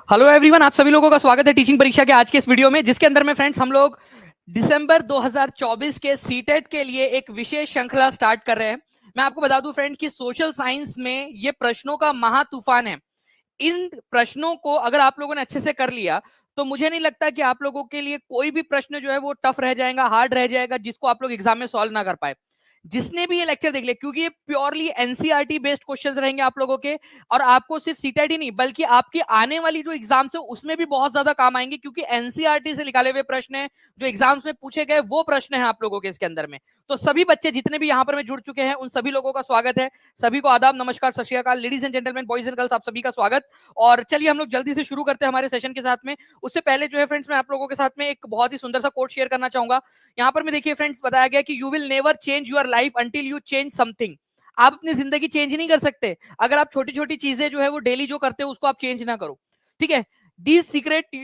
Hello everyone, आप सभी लोगों का स्वागत है टीचिंग परीक्षा के आज के इस वीडियो में, जिसके अंदर में फ्रेंड्स हम लोग दिसंबर 2024 के सीटेट के लिए एक विशेष श्रृंखला स्टार्ट कर रहे हैं। मैं आपको बता दूं फ्रेंड कि सोशल साइंस में ये प्रश्नों का महातूफान है। इन प्रश्नों को अगर आप लोगों ने अच्छे से कर लिया तो मुझे नहीं लगता कि आप लोगों के लिए कोई भी प्रश्न जो है वो टफ रह जाएगा, हार्ड रह जाएगा, जिसको आप लोग एग्जाम में सॉल्व ना कर पाए। जिसने भी ये लेक्चर देख लिया, क्योंकि ये प्योरली एनसीईआरटी बेस्ड क्वेश्चंस रहेंगे आप लोगों के, और आपको सिर्फ सीटेट ही नहीं बल्कि आपकी आने वाली जो एग्जाम्स है उसमें भी बहुत ज्यादा काम आएंगे, क्योंकि एनसीईआरटी से निकाले हुए प्रश्न है जो एग्जाम्स में पूछे गए, वो प्रश्न है आप लोगों के इसके अंदर में। तो सभी बच्चे जितने भी यहाँ पर में जुड़ चुके हैं उन सभी लोगों का स्वागत है। सभी को आदाब, नमस्कार, सत श्री अकाल, ladies and gentleman, boys and girls, आप सभी का स्वागत। और चलिए हम लोग जल्दी से शुरू करते हैं हमारे सेशन के साथ में। उससे पहले जो है फ्रेंड्स, मैं आप लोगों के साथ में एक बहुत ही सुंदर सा कोट शेयर करना चाहूंगा। यहाँ पर मैं देखिए फ्रेंड्स, बताया गया कि you will never change your life until you change something. आप अपनी जिंदगी चेंज नहीं कर सकते अगर आप छोटी छोटी चीजें जो है वो डेली जो करते हो उसको आप चेंज ना करो। ठीक है, the secret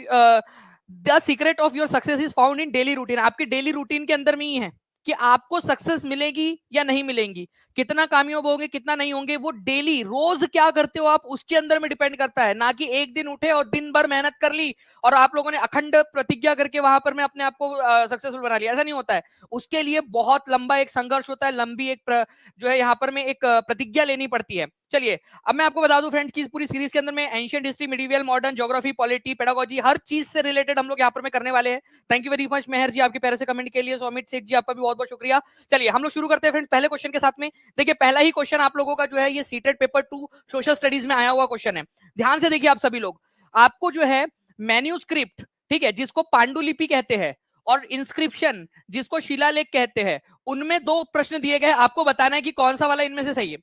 the secret of your success is found in daily routine. आपकी डेली रूटीन के अंदर में ही है कि आपको सक्सेस मिलेगी या नहीं मिलेगी, कितना कामयाब होंगे कितना नहीं होंगे, वो डेली रोज क्या करते हो आप उसके अंदर में डिपेंड करता है। ना कि एक दिन उठे और दिन भर मेहनत कर ली और आप लोगों ने अखंड प्रतिज्ञा करके वहां पर मैं अपने आप को सक्सेसफुल बना लिया, ऐसा नहीं होता है। उसके लिए बहुत लंबा एक संघर्ष होता है, लंबी एक जो है यहाँ पर में एक प्रतिज्ञा लेनी पड़ती है। चलिए अब मैं आपको बता दूं फ्रेंड्स कि पूरी सीरीज के अंदर में ancient history, medieval, modern, geography, polity, pedagogy, हर चीज से रिलेटेड हम लोग यहाँ पर में करने वाले हैं। थैंक यू वेरी मच मेहर जी, आपके प्यारे से कमेंट के लिए। सोमित सेठ जी, आपका भी बहुत बहुत शुक्रिया। चलिए हम लोग शुरू करते हैं फ्रेंड्स पहले क्वेश्चन के साथ में। देखिए पहला ही क्वेश्चन आप लोगों का जो है ये सीटेट पेपर 2 सोशल स्टडीज में आया हुआ क्वेश्चन है। ध्यान से देखिए आप सभी लोग, आपको जो है मैन्यूस्क्रिप्ट, ठीक है, जिसको पांडुलिपि कहते हैं, और इंस्क्रिप्शन जिसको शिलालेख कहते हैं, उनमें दो प्रश्न दिए गए, आपको बताना है कि कौन सा वाला इनमें से सही है।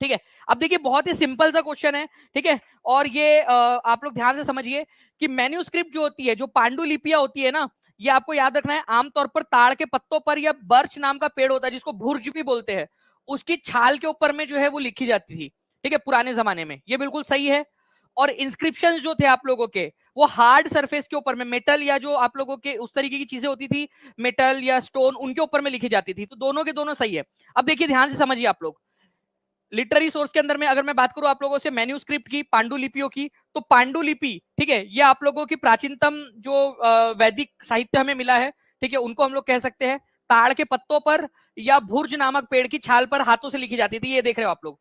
ठीक है, अब देखिए बहुत ही सिंपल सा क्वेश्चन है। ठीक है, और ये आप लोग ध्यान से समझिए कि मैन्यूस्क्रिप्ट जो होती है, जो पांडुलिपियां होती है ना, ये आपको याद रखना है आमतौर पर ताड़ के पत्तों पर या बर्च नाम का पेड़ होता है जिसको भुर्ज भी बोलते हैं, उसकी छाल के ऊपर में जो है वो लिखी जाती थी। ठीक है, पुराने जमाने में, ये बिल्कुल सही है। और इंस्क्रिप्शन जो थे आप लोगों के, वो हार्ड सरफेस के ऊपर में मेटल या जो आप लोगों के उस तरीके की चीजें होती थी, मेटल या स्टोन, उनके ऊपर में लिखी जाती थी। तो दोनों के दोनों सही है। अब देखिए ध्यान से समझिए आप लोग, लिटरेरी सोर्स के अंदर में अगर मैं बात करूं आप लोगों से मैन्यूस्क्रिप्ट की, पांडुलिपियों की, तो पांडुलिपि, ठीक है, ये आप लोगों की प्राचीनतम जो वैदिक साहित्य हमें मिला है, ठीक है, उनको हम लोग कह सकते हैं ताड़ के पत्तों पर या भुर्ज नामक पेड़ की छाल पर हाथों से लिखी जाती थी। ये देख रहे हो आप लोग,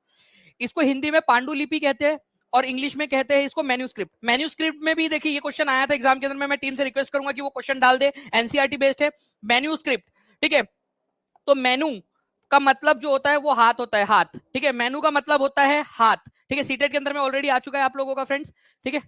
इसको हिंदी में पांडुलिपि कहते हैं और इंग्लिश में कहते हैं इसको मैन्यूस्क्रिप्ट। मैन्यूस्क्रिप्ट में भी देखिए ये क्वेश्चन आया था एग्जाम के अंदर में, मैं टीम से रिक्वेस्ट करूंगा कि वो क्वेश्चन डाल दे, एनसीईआरटी बेस्ड है मैन्यूस्क्रिप्ट। ठीक है, तो मेनू का मतलब जो होता है वो हाथ होता है, हाथ। ठीक है, मेनू का मतलब होता है हाथ। ठीक है, सीटेट के अंदर में ऑलरेडी आ चुका है आप लोगों का फ्रेंड्स। ठीक है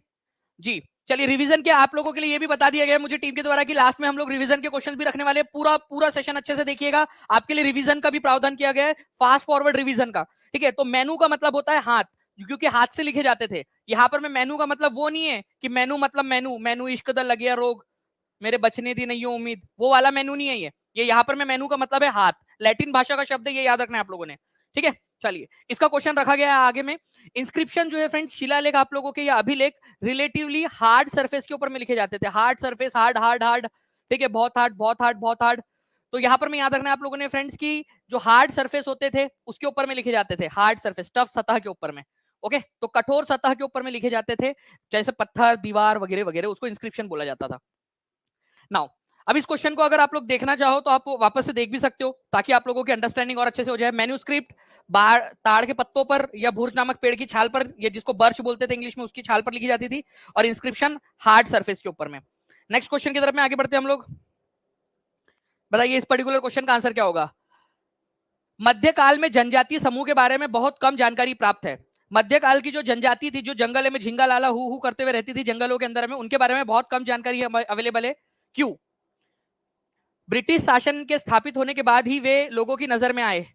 जी, चलिए रिवीजन के आप लोगों के लिए ये भी बता दिया गया मुझे टीम के द्वारा कि लास्ट में हम लोग रिवीजन के क्वेश्चन भी रखने वाले हैं। पूरा पूरा सेशन अच्छे से देखिएगा, आपके लिए रिवीजन का भी प्रावधान किया गया है, फास्ट फॉरवर्ड रिवीजन का। ठीक है, तो मेनू का मतलब होता है हाथ, क्योंकि हाथ से लिखे जाते थे। यहाँ पर मैं मेनू का मतलब वो नहीं है कि मेनू मतलब मेनू, मेनू इश्क द लगिया रोग, मेरे बचने दी नहीं उम्मीद, वो वाला मेनू नहीं है ये यहाँ पर मैं मेनू का मतलब है हाथ, लैटिन भाषा का शब्द है, ये याद रखना है आप लोगों ने। ठीक है, चलिए इसका क्वेश्चन रखा गया है आगे में। इंस्क्रिप्शन जो है फ्रेंड्स, शिलालेख आप लोगों के या अभिलेख रिलेटिवली हार्ड सरफेस के ऊपर में लिखे जाते थे। Hard surface, hard hard hard, ठीक है, बहुत हार्ड बहुत हार्ड बहुत हार्ड। तो यहाँ पर मैं याद रखना है आप लोगों ने फ्रेंड्स की जो हार्ड सरफेस होते थे उसके ऊपर में लिखे जाते थे, हार्ड सरफेस, टफ सतह के ऊपर में। ओके, तो कठोर सतह के ऊपर में लिखे जाते थे, जैसे पत्थर, दीवार वगैरह वगैरह, उसको इंस्क्रिप्शन बोला जाता था। नाउ अब इस क्वेश्चन को अगर आप लोग देखना चाहो तो आप वापस से देख भी सकते हो, ताकि आप लोगों की अंडरस्टैंडिंग और अच्छे से हो जाए। मैन्यूस्क्रिप्ट ताड़ के पत्तों पर या भुर्ज नामक पेड़ की छाल पर, या जिसको बर्च बोलते थे इंग्लिश में, उसकी छाल पर लिखी जाती थी, और इंस्क्रिप्शन हार्ड सरफेस के ऊपर में। नेक्स्ट क्वेश्चन की तरफ में आगे बढ़ते हैं हम लोग। बताइए इस पर्टिकुलर क्वेश्चन का आंसर क्या होगा। मध्यकाल में जनजातीय समूह के बारे में बहुत कम जानकारी प्राप्त है। मध्यकाल की जो जनजाति थी, जो जंगल में झिंगा लाला हु करते हुए रहती थी जंगलों के अंदर में, उनके बारे में बहुत कम जानकारी अवेलेबल है। क्यों? ब्रिटिश शासन के स्थापित होने के बाद ही वे लोगों की नजर में आए।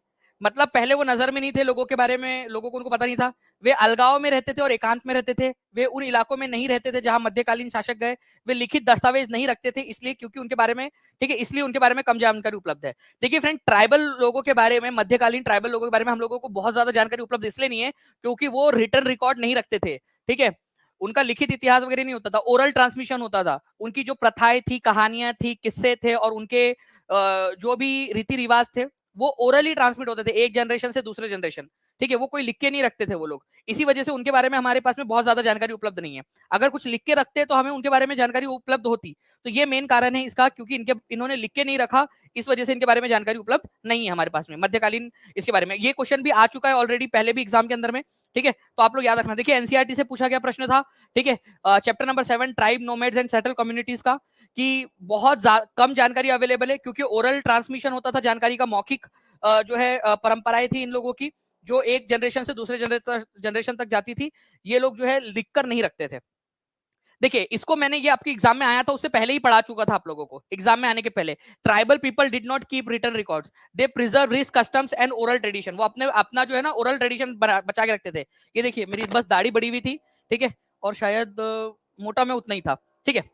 मतलब पहले वो नजर में नहीं थे लोगों के बारे में, लोगों को उनको पता नहीं था। वे अलगाव में रहते थे और एकांत में रहते थे। वे उन इलाकों में नहीं रहते थे जहां मध्यकालीन शासक गए। वे लिखित दस्तावेज नहीं रखते थे, इसलिए क्योंकि उनके बारे में, ठीक है, इसलिए उनके बारे में कम जानकारी उपलब्ध है। देखिए फ्रेंड, ट्राइबल लोगों के बारे में, मध्यकालीन ट्राइबल लोगों के बारे में हम लोगों को बहुत ज्यादा जानकारी उपलब्ध इसलिए नहीं है क्योंकि वो रिटर्न रिकॉर्ड नहीं रखते थे। ठीक है, उनका लिखित इतिहास वगैरह नहीं होता था, ओरल ट्रांसमिशन होता था। उनकी जो प्रथाएं थी, कहानियां थी, किस्से थे, और उनके जो भी रीति रिवाज थे वो ओरली ट्रांसमिट होते थे एक जनरेशन से दूसरे जनरेशन। ठीक है, वो कोई लिख के नहीं रखते थे वो लोग, इसी वजह से उनके बारे में हमारे पास में बहुत ज्यादा जानकारी उपलब्ध नहीं है। अगर कुछ लिख के रखते तो हमें उनके बारे में जानकारी उपलब्ध होती। तो ये मेन कारण है इसका, क्योंकि इन्होंने लिख के नहीं रखा, इस वजह से इनके बारे में जानकारी उपलब्ध नहीं है हमारे पास में मध्यकालीन इसके बारे में। ये क्वेश्चन भी आ चुका है ऑलरेडी पहले भी एग्जाम के अंदर में, ठीक है, तो आप लोग याद रखना। देखिए एनसीईआरटी से पूछा गया प्रश्न था, ठीक है, chapter number 7 tribe nomads and settle communities का, कि बहुत कम जानकारी अवेलेबल है, क्योंकि ओरल ट्रांसमिशन होता था जानकारी का, मौखिक जो है परंपराएं थी इन लोगों की, जो एक जनरेशन से दूसरे जनरेशन तक जाती थी। ये लोग जो है लिखकर नहीं रखते थे। देखिए इसको मैंने, ये आपके एग्जाम में आया था उससे पहले ही पढ़ा चुका था आप लोगों को, एग्जाम में आने के पहले। Tribal people did not keep written records, they preserve rich customs and oral tradition. वो अपना जो है ना ओरल ट्रेडिशन बचा के रखते थे। ये देखिए मेरी बस दाढ़ी बड़ी हुई थी, ठीक है, और शायद मोटा में उतना ही था, ठीक है।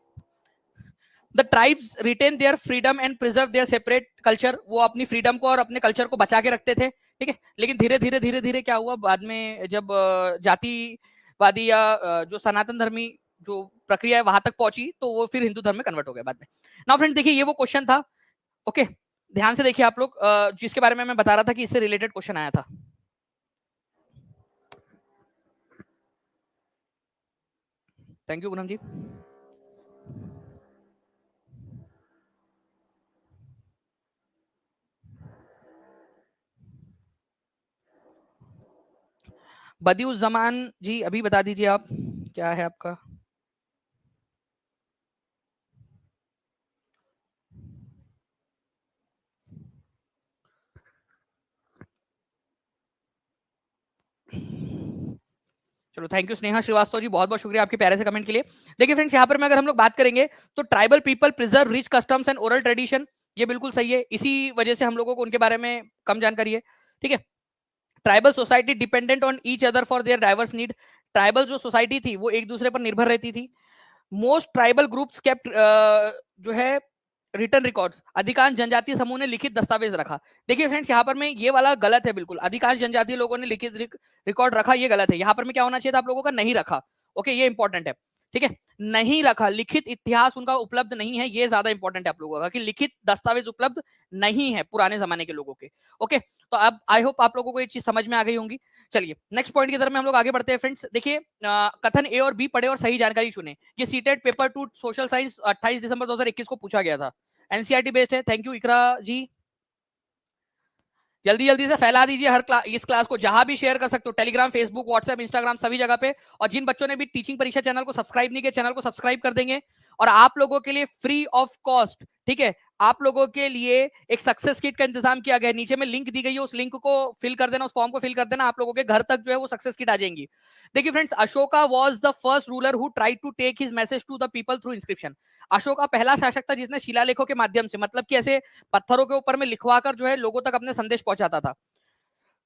The tribes retain their freedom and preserve their separate culture, वो अपनी फ्रीडम को और अपने कल्चर को बचा के रखते थे, ठीक है। लेकिन धीरे धीरे क्या हुआ बाद में, जब जातिवादी या जो सनातन धर्मी जो प्रक्रिया है वहां तक पहुंची, तो वो फिर हिंदू धर्म में कन्वर्ट हो गया बाद में। नाउ फ्रेंड देखिए ये वो क्वेश्चन था, ओके, ध्यान से देखिए आप लोग, जिसके बारे में मैं बता रहा था कि इससे रिलेटेड क्वेश्चन आया था। थैंक यू पूनम जी। बदिउज्जमान जी अभी बता दीजिए आप, क्या है आपका? चलो थैंक यू स्नेहा श्रीवास्तव जी, बहुत बहुत शुक्रिया आपके प्यारे से कमेंट के लिए। देखिए फ्रेंड्स यहाँ पर मैं अगर हम लोग बात करेंगे तो tribal people preserve rich customs and oral tradition, ये बिल्कुल सही है, इसी वजह से हम लोगों को उनके बारे में कम जानकारी है, ठीक है। Tribal society dependent on each other for their diverse need, tribal जो सोसाइटी थी वो एक दूसरे पर निर्भर रहती थी। मोस्ट ट्राइबल ग्रुप्स केप्ट जो है रिटर्न रिकॉर्ड्स, अधिकांश जनजातीय समूह ने लिखित दस्तावेज रखा। देखिए फ्रेंड्स यहाँ पर मैं ये वाला गलत है बिल्कुल, अधिकांश जनजातीय लोगों ने लिखित रिकॉर्ड रखा, ये गलत है। यहाँ पर मैं क्या होना चाहिए था आप लोगों का, नहीं रखा, ओके, ये इंपॉर्टेंट है, ठीक है, नहीं रखा, लिखित इतिहास उनका उपलब्ध नहीं है, ये ज्यादा इंपॉर्टेंट है आप लोगों का, कि लिखित दस्तावेज उपलब्ध नहीं है पुराने जमाने के लोगों के, ओके। तो अब आई होप आप लोगों को ये चीज समझ में आ गई होंगी। चलिए नेक्स्ट पॉइंट की तरफ में हम लोग आगे बढ़ते हैं फ्रेंड्स। देखिए कथन ए और बी पढ़े और सही जानकारी चुने। ये सीटेट पेपर 2 सोशल साइंस 28 दिसंबर 2021 को पूछा गया था, एनसीईआरटी बेस्ड है। थैंक यू इकरा जी, जल्दी जल्दी से फैला दीजिए इस क्लास को, जहां भी शेयर कर सकते हो, टेलीग्राम, फेसबुक, व्हाट्सएप, इंस्टाग्राम, सभी जगह पे। और जिन बच्चों ने भी टीचिंग परीक्षा चैनल को सब्सक्राइब नहीं किया, चैनल को सब्सक्राइब कर देंगे। और आप लोगों के लिए फ्री ऑफ कॉस्ट, ठीक है, आप लोगों के लिए एक सक्सेस किट का इंतजाम किया गया है, नीचे में लिंक दी गई है, उस लिंक को फिल कर देना, उस फॉर्म को फिल कर देना, आप लोगों के घर तक जो है वो सक्सेस किट आ जाएंगी। देखिए friends, Ashoka was the first ruler who tried to take his message to the people through inscription. Ashoka पहला शासक था जिसने शिलालेखों के माध्यम से, मतलब कि ऐसे पत्थरों के ऊपर में लिखवाकर जो है लोगों तक अपने संदेश पहुंचाता था।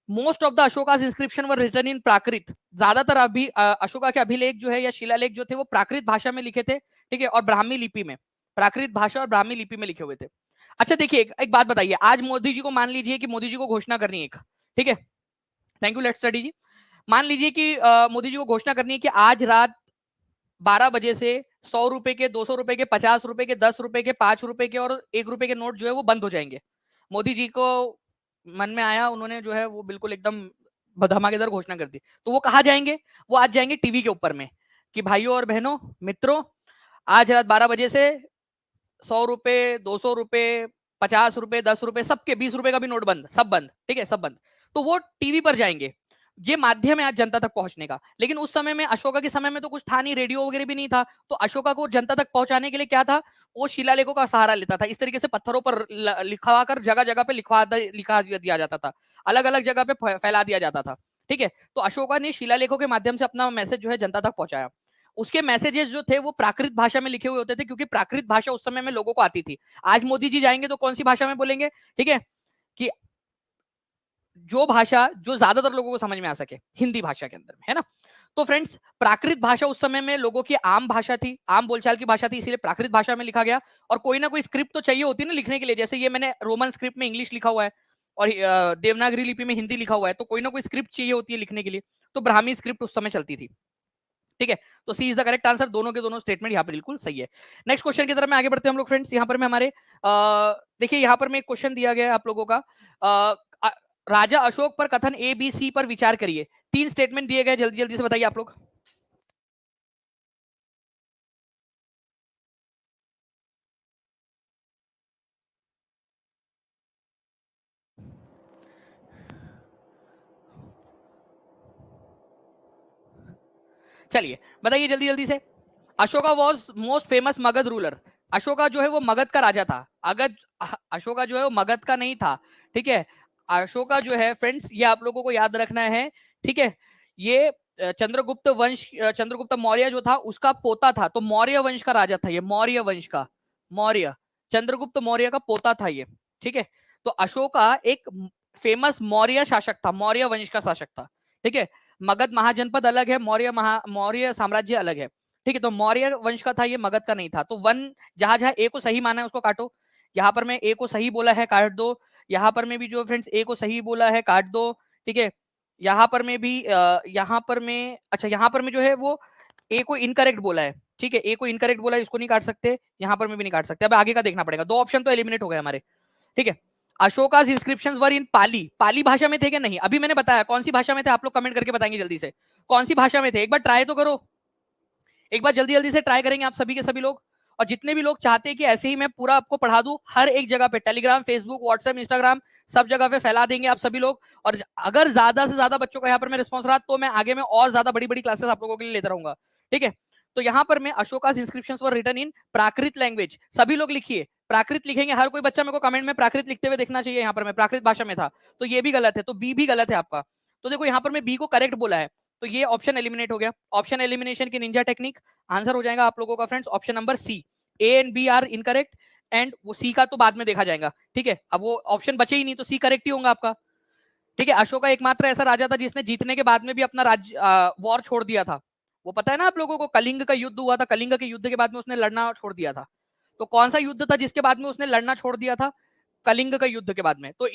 Most of the Ashoka's inscription were written in Prakrit, ज्यादातर अभी अशोका के अभिलेख जो है या शिलालेख जो थे वो प्राकृत भाषा में लिखे थे, ठीक है, और ब्राह्मी लिपि में, प्राकृत भाषा और ब्राह्मी लिपि में लिखे हुए थे। अच्छा देखिए एक बात बताइए, आज मोदी जी को मान लीजिए कि मोदी जी को घोषणा करनी है एक, ठीक है, थैंक यू लेट्स स्टडी जी। मान लीजिए कि मोदी जी को घोषणा करनी है कि आज रात 12 बजे से 100 रुपए के, 200 रुपए के, 50 रुपए के, 10 रुपए के, 5 रुपए के और 1 रुपए के नोट जो है वो बंद हो जाएंगे। मोदी जी को मन में आया, उन्होंने जो है वो बिल्कुल एकदम धमाकेदार घोषणा कर दी, तो वो कहाँ जाएंगे, वो आज जाएंगे टीवी के ऊपर में, कि भाइयों और बहनों मित्रों, आज रात 12 बजे से 100 रुपए, 200 रुपए, 50 रुपए, 10 रुपए, सबके 20 रुपए का भी नोट बंद, सब बंद, ठीक है, सब बंद। तो वो टीवी पर जाएंगे, ये माध्यम है आज जनता तक पहुंचने का। लेकिन उस समय में, अशोका के समय में तो कुछ था नहीं, रेडियो वगैरह भी नहीं था, तो अशोका को जनता तक पहुंचाने के लिए क्या था, वो शिलालेखों का सहारा लेता था। इस तरीके से पत्थरों पर लिखवा कर जगह जगह पे लिखा दिया जाता था, अलग अलग जगह पे फैला दिया जाता था, ठीक है। तो अशोका ने शिलालेखों के माध्यम से अपना मैसेज जो है जनता तक पहुंचाया। उसके मैसेजेस जो थे वो प्राकृत भाषा में लिखे हुए होते थे, क्योंकि प्राकृत भाषा उस समय में लोगों को आती थी। आज मोदी जी जाएंगे तो कौन सी भाषा में बोलेंगे, ठीक है, कि जो भाषा जो ज्यादातर लोगों को समझ में आ सके, हिंदी भाषा के अंदर में, है ना। तो फ्रेंड्स प्राकृत भाषा उस समय में लोगों की आम भाषा थी, आम बोलचाल की भाषा थी, इसीलिए प्राकृत भाषा में लिखा गया। और कोई ना कोई स्क्रिप्ट तो चाहिए होती है ना लिखने के लिए, जैसे ये मैंने रोमन स्क्रिप्ट में इंग्लिश लिखा हुआ है और देवनागरी लिपि में हिंदी लिखा हुआ है, तो कोई ना कोई स्क्रिप्ट चाहिए होती है लिखने के लिए, तो ब्राह्मी स्क्रिप्ट उस समय चलती थी, ठीक है। तो सी इज द करेक्ट आंसर, दोनों के दोनों स्टेटमेंट यहाँ पे बिल्कुल सही है। नेक्स्ट क्वेश्चन की तरफ में आगे बढ़ते हैं हम लोग फ्रेंड्स। यहाँ पर में हमारे देखिए यहाँ पर में एक क्वेश्चन दिया गया है आप लोगों का, राजा अशोक पर कथन ए बी सी पर विचार करिए। 3 स्टेटमेंट दिए गए, जल्दी जल्दी से बताइए आप लोग। चलिए बताइए जल्दी जल्दी से। Ashoka was most famous Magadh ruler. Ashoka जो है वो मगध का राजा था। अशोका जो है वो मगध का नहीं था, ठीक है। अशोका जो है फ्रेंड्स, ये आप लोगों को याद रखना है, ठीक है। ये चंद्रगुप्त वंश, चंद्रगुप्त मौर्य जो था उसका पोता था, तो मौर्य वंश का राजा था ये, मौर्य वंश का। मौर्य, चंद्रगुप्त मौर्य का पोता था ये, ठीक है। तो अशोका एक फेमस मौर्य शासक था, मौर्य वंश का शासक था, ठीक है। मगध महाजनपद अलग है, मौर्य साम्राज्य अलग है, ठीक है। तो मौर्य वंश का था ये, मगध का नहीं था। तो वन, जहां जहां ए को सही माना है उसको काटो। यहाँ पर मैं ए को सही बोला है, काट दो। यहाँ पर मैं भी जो फ्रेंड्स ए को सही बोला है, काट दो, ठीक है। यहाँ पर मैं भी यहाँ पर मैं, अच्छा यहाँ पर मैं जो है वो ए को इनकरेक्ट बोला है, ठीक है। ए को इनकरेक्ट बोला है, इसको नहीं काट सकते, यहाँ पर मैं भी नहीं काट सकते। अब आगे का देखना पड़ेगा, 2 ऑप्शन तो एलिमिनेट हो गए हमारे, ठीक है। अशोकाज इंस्क्रिप्शंस वर इन पाली, पाली भाषा में थे क्या? नहीं, अभी मैंने बताया कौन सी भाषा में थे, आप लोग कमेंट करके बताएंगे जल्दी से, कौन सी भाषा में थे। एक बार ट्राई तो करो, एक बार जल्दी जल्दी से ट्राई करेंगे आप सभी के सभी लोग। और जितने भी लोग चाहते हैं कि ऐसे ही मैं पूरा आपको पढ़ा दूं, हर एक जगह पे, टेलीग्राम, फेसबुक, व्हाट्सएप, इंस्टाग्राम, सब जगह पे फैला देंगे आप सभी लोग। और अगर ज्यादा से ज्यादा बच्चों का यहाँ पर मैं रिस्पॉन्स रहा तो मैं आगे में और ज्यादा बड़ी बड़ी क्लासेस आप लोगों के लिए लेता रहूंगा, ठीक है। तो यहाँ पर मैं Ashoka's inscriptions were written in Prakrit language, सभी लोग लिखिए प्राकृत लिखेंगे। हर कोई बच्चा मेरे को कमेंट में प्राकृत लिखते हुए देखना चाहिए। यहाँ पर मैं प्राकृत भाषा में था, तो ये भी गलत है, तो बी भी गलत है आपका। तो देखो यहाँ पर मैं बी को करेक्ट बोला है, तो ये ऑप्शन एलिमिनेट हो गया। ऑप्शन एलिमिनेशन की निंजा टेक्निक, आंसर हो जाएगा आप लोगों का friends option number C. A and B are incorrect, and वो सी का तो बाद में देखा जाएगा, ठीक है। अब वो ऑप्शन बचे ही नहीं, तो सी करेक्ट ही होगा आपका, ठीक है। अशोका एकमात्र ऐसा राजा था जिसने जीतने के बाद में भी अपना राज्य वॉर छोड़ दिया था। वो पता है ना आप लोगों को, कलिंग का युद्ध हुआ था, कलिंग के युद्ध के बाद में उसने लड़ना छोड़ दिया था। तो कौन सा युद्ध था जिसके बाद में उसने लड़ना छोड़ दिया था? कलिंग का युद्ध के बाद में। तो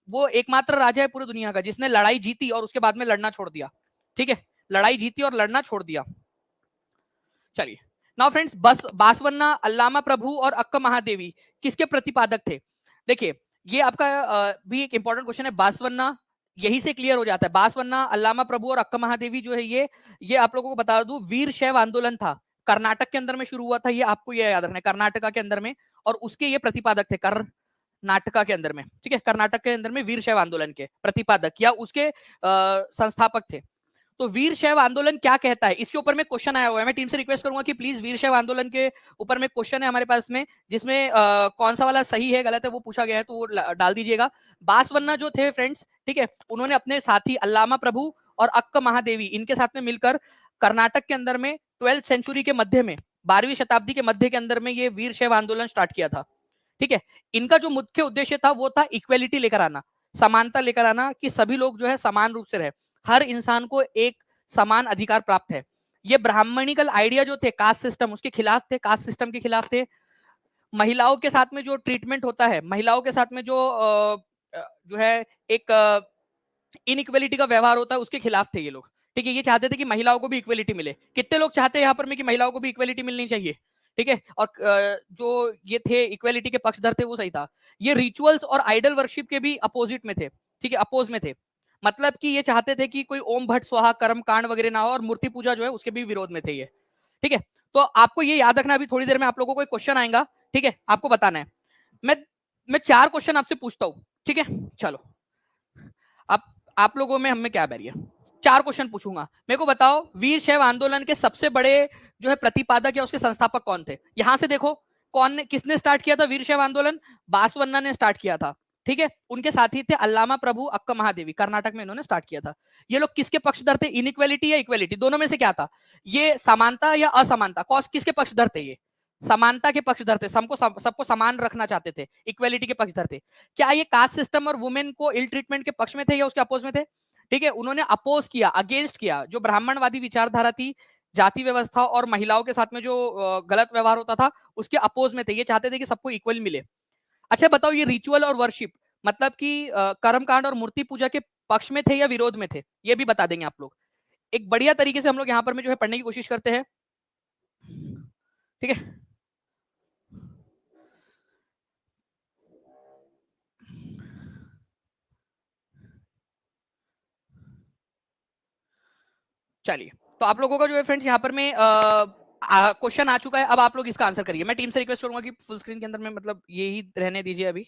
वो एकमात्र राजा है पूरी दुनिया का जिसने लड़ाई जीती और उसके बाद में लड़ना छोड़ दिया, ठीक है। लड़ाई जीती और लड़ना छोड़ दिया। चलिए नाउ फ्रेंड्स, बस बासवन्ना, अल्लामा प्रभु और अक्का महादेवी किसके प्रतिपादक थे? देखिए ये आपका भी एक इंपॉर्टेंट क्वेश्चन है। बासवन्ना, यही से क्लियर हो जाता है। बासवन्ना, अल्लामा प्रभु और अक्का महादेवी जो है ये आप लोगों को बता दूं, वीर शैव आंदोलन था, कर्नाटक के अंदर में शुरू हुआ था। ये आपको ये याद रखना है, कर्नाटका के अंदर में, और उसके ये प्रतिपादक थे कर्नाटका के अंदर में, ठीक है। कर्नाटक के अंदर में वीर शैव आंदोलन के प्रतिपादक या उसके संस्थापक थे। तो वीर शैव आंदोलन क्या कहता है, इसके ऊपर में क्वेश्चन आया हुआ है। मैं टीम से रिक्वेस्ट करूंगा कि प्लीज वीर शैव आंदोलन के ऊपर में क्वेश्चन है हमारे पास में, जिसमें कौन सा वाला सही है गलत है वो पूछा गया है, तो वो डाल दीजिएगा। बासवन्ना जो थे फ्रेंड्स, ठीक है, उन्होंने अपने साथी अल्लामा प्रभु और अक्का महादेवी, इनके साथ में मिलकर कर्नाटक के अंदर में 12th सेंचुरी के मध्य में, 12वीं शताब्दी के मध्य के अंदर में ये वीर शैव आंदोलन स्टार्ट किया था, ठीक है। इनका जो मुख्य उद्देश्य था वो था इक्वेलिटी लेकर आना, समानता लेकर आना, कि सभी लोग जो है समान रूप से रहे, हर इंसान को एक समान अधिकार प्राप्त है। ये ब्राह्मणिकल आइडिया जो थे, कास्ट सिस्टम, उसके खिलाफ थे, कास्ट सिस्टम के खिलाफ थे। महिलाओं के साथ में जो ट्रीटमेंट होता है, महिलाओं के साथ में जो है एक इनइक्वेलिटी का व्यवहार होता है, उसके खिलाफ थे ये लोग, ठीक है। ये चाहते थे कि महिलाओं को भी इक्वेलिटी मिले। कितने लोग चाहते हैं यहाँ पर में कि महिलाओं को भी इक्वेलिटी मिलनी चाहिए, ठीक है। और जो ये थे इक्वेलिटी के पक्षधर थे, वो सही था। ये रिचुअल्स और आइडल वर्शिप के भी अपोजिट में थे, ठीक है, अपोज में थे। मतलब कि ये चाहते थे कि कोई ओम भट्ट स्वाहा कर्म कांड वगैरह ना हो, और मूर्ति पूजा जो है उसके भी विरोध में थे ये, ठीक है। तो आपको ये याद रखना, अभी थोड़ी देर में आप लोगों को एक क्वेश्चन आएगा, ठीक है, आपको बताना है। मैं मैं 4 क्वेश्चन आपसे पूछता हूं, ठीक है। चलो, अब आप लोगों में हमें क्या बैरियर, 4 क्वेश्चन पूछूंगा, मेरे को बताओ वीर शैव आंदोलन के सबसे बड़े जो है प्रतिपादक या उसके संस्थापक कौन थे? यहां से देखो, कौन ने, किसने स्टार्ट किया था वीर शैव आंदोलन? बासवन्ना ने स्टार्ट किया था, ठीक है। उनके साथी थे अल्लामा प्रभु, अक्का महादेवी, कर्नाटक में इन्होंने स्टार्ट किया था। ये लोग किसके पक्षधर थे? इनइक्वेलिटी या इक्वेलिटी, दोनों में से क्या था? ये समानता या असमानता, कौन किसके पक्षधर थे? ये समानता के पक्षधर थे, सबको समान रखना चाहते थे, इक्वेलिटी के पक्षधर थे। क्या ये कास्ट सिस्टम और वुमेन को इल ट्रीटमेंट के पक्ष में थे या उसके अपोज में थे? ठीक है, उन्होंने अपोज किया, अगेंस्ट किया, जो ब्राह्मणवादी विचारधारा थी, जाति व्यवस्था और महिलाओं के साथ में जो गलत व्यवहार होता था, उसके अपोज में थे। ये चाहते थे कि सबको इक्वल मिले। अच्छा बताओ, ये रिचुअल और वर्शिप, मतलब कि कर्मकांड और मूर्ति पूजा के पक्ष में थे या विरोध में थे? ये भी बता देंगे आप लोग। एक बढ़िया तरीके से हम लोग यहाँ पर में जो है पढ़ने की कोशिश करते हैं, ठीक है। चलिए, तो आप लोगों का जो है फ्रेंड्स यहाँ पर में क्वेश्चन आ चुका है। अब आप लोग इसका आंसर करिए। मैं टीम से रिक्वेस्ट करूंगा कि फुल स्क्रीन के अंदर में मतलब यही रहने दीजिए अभी।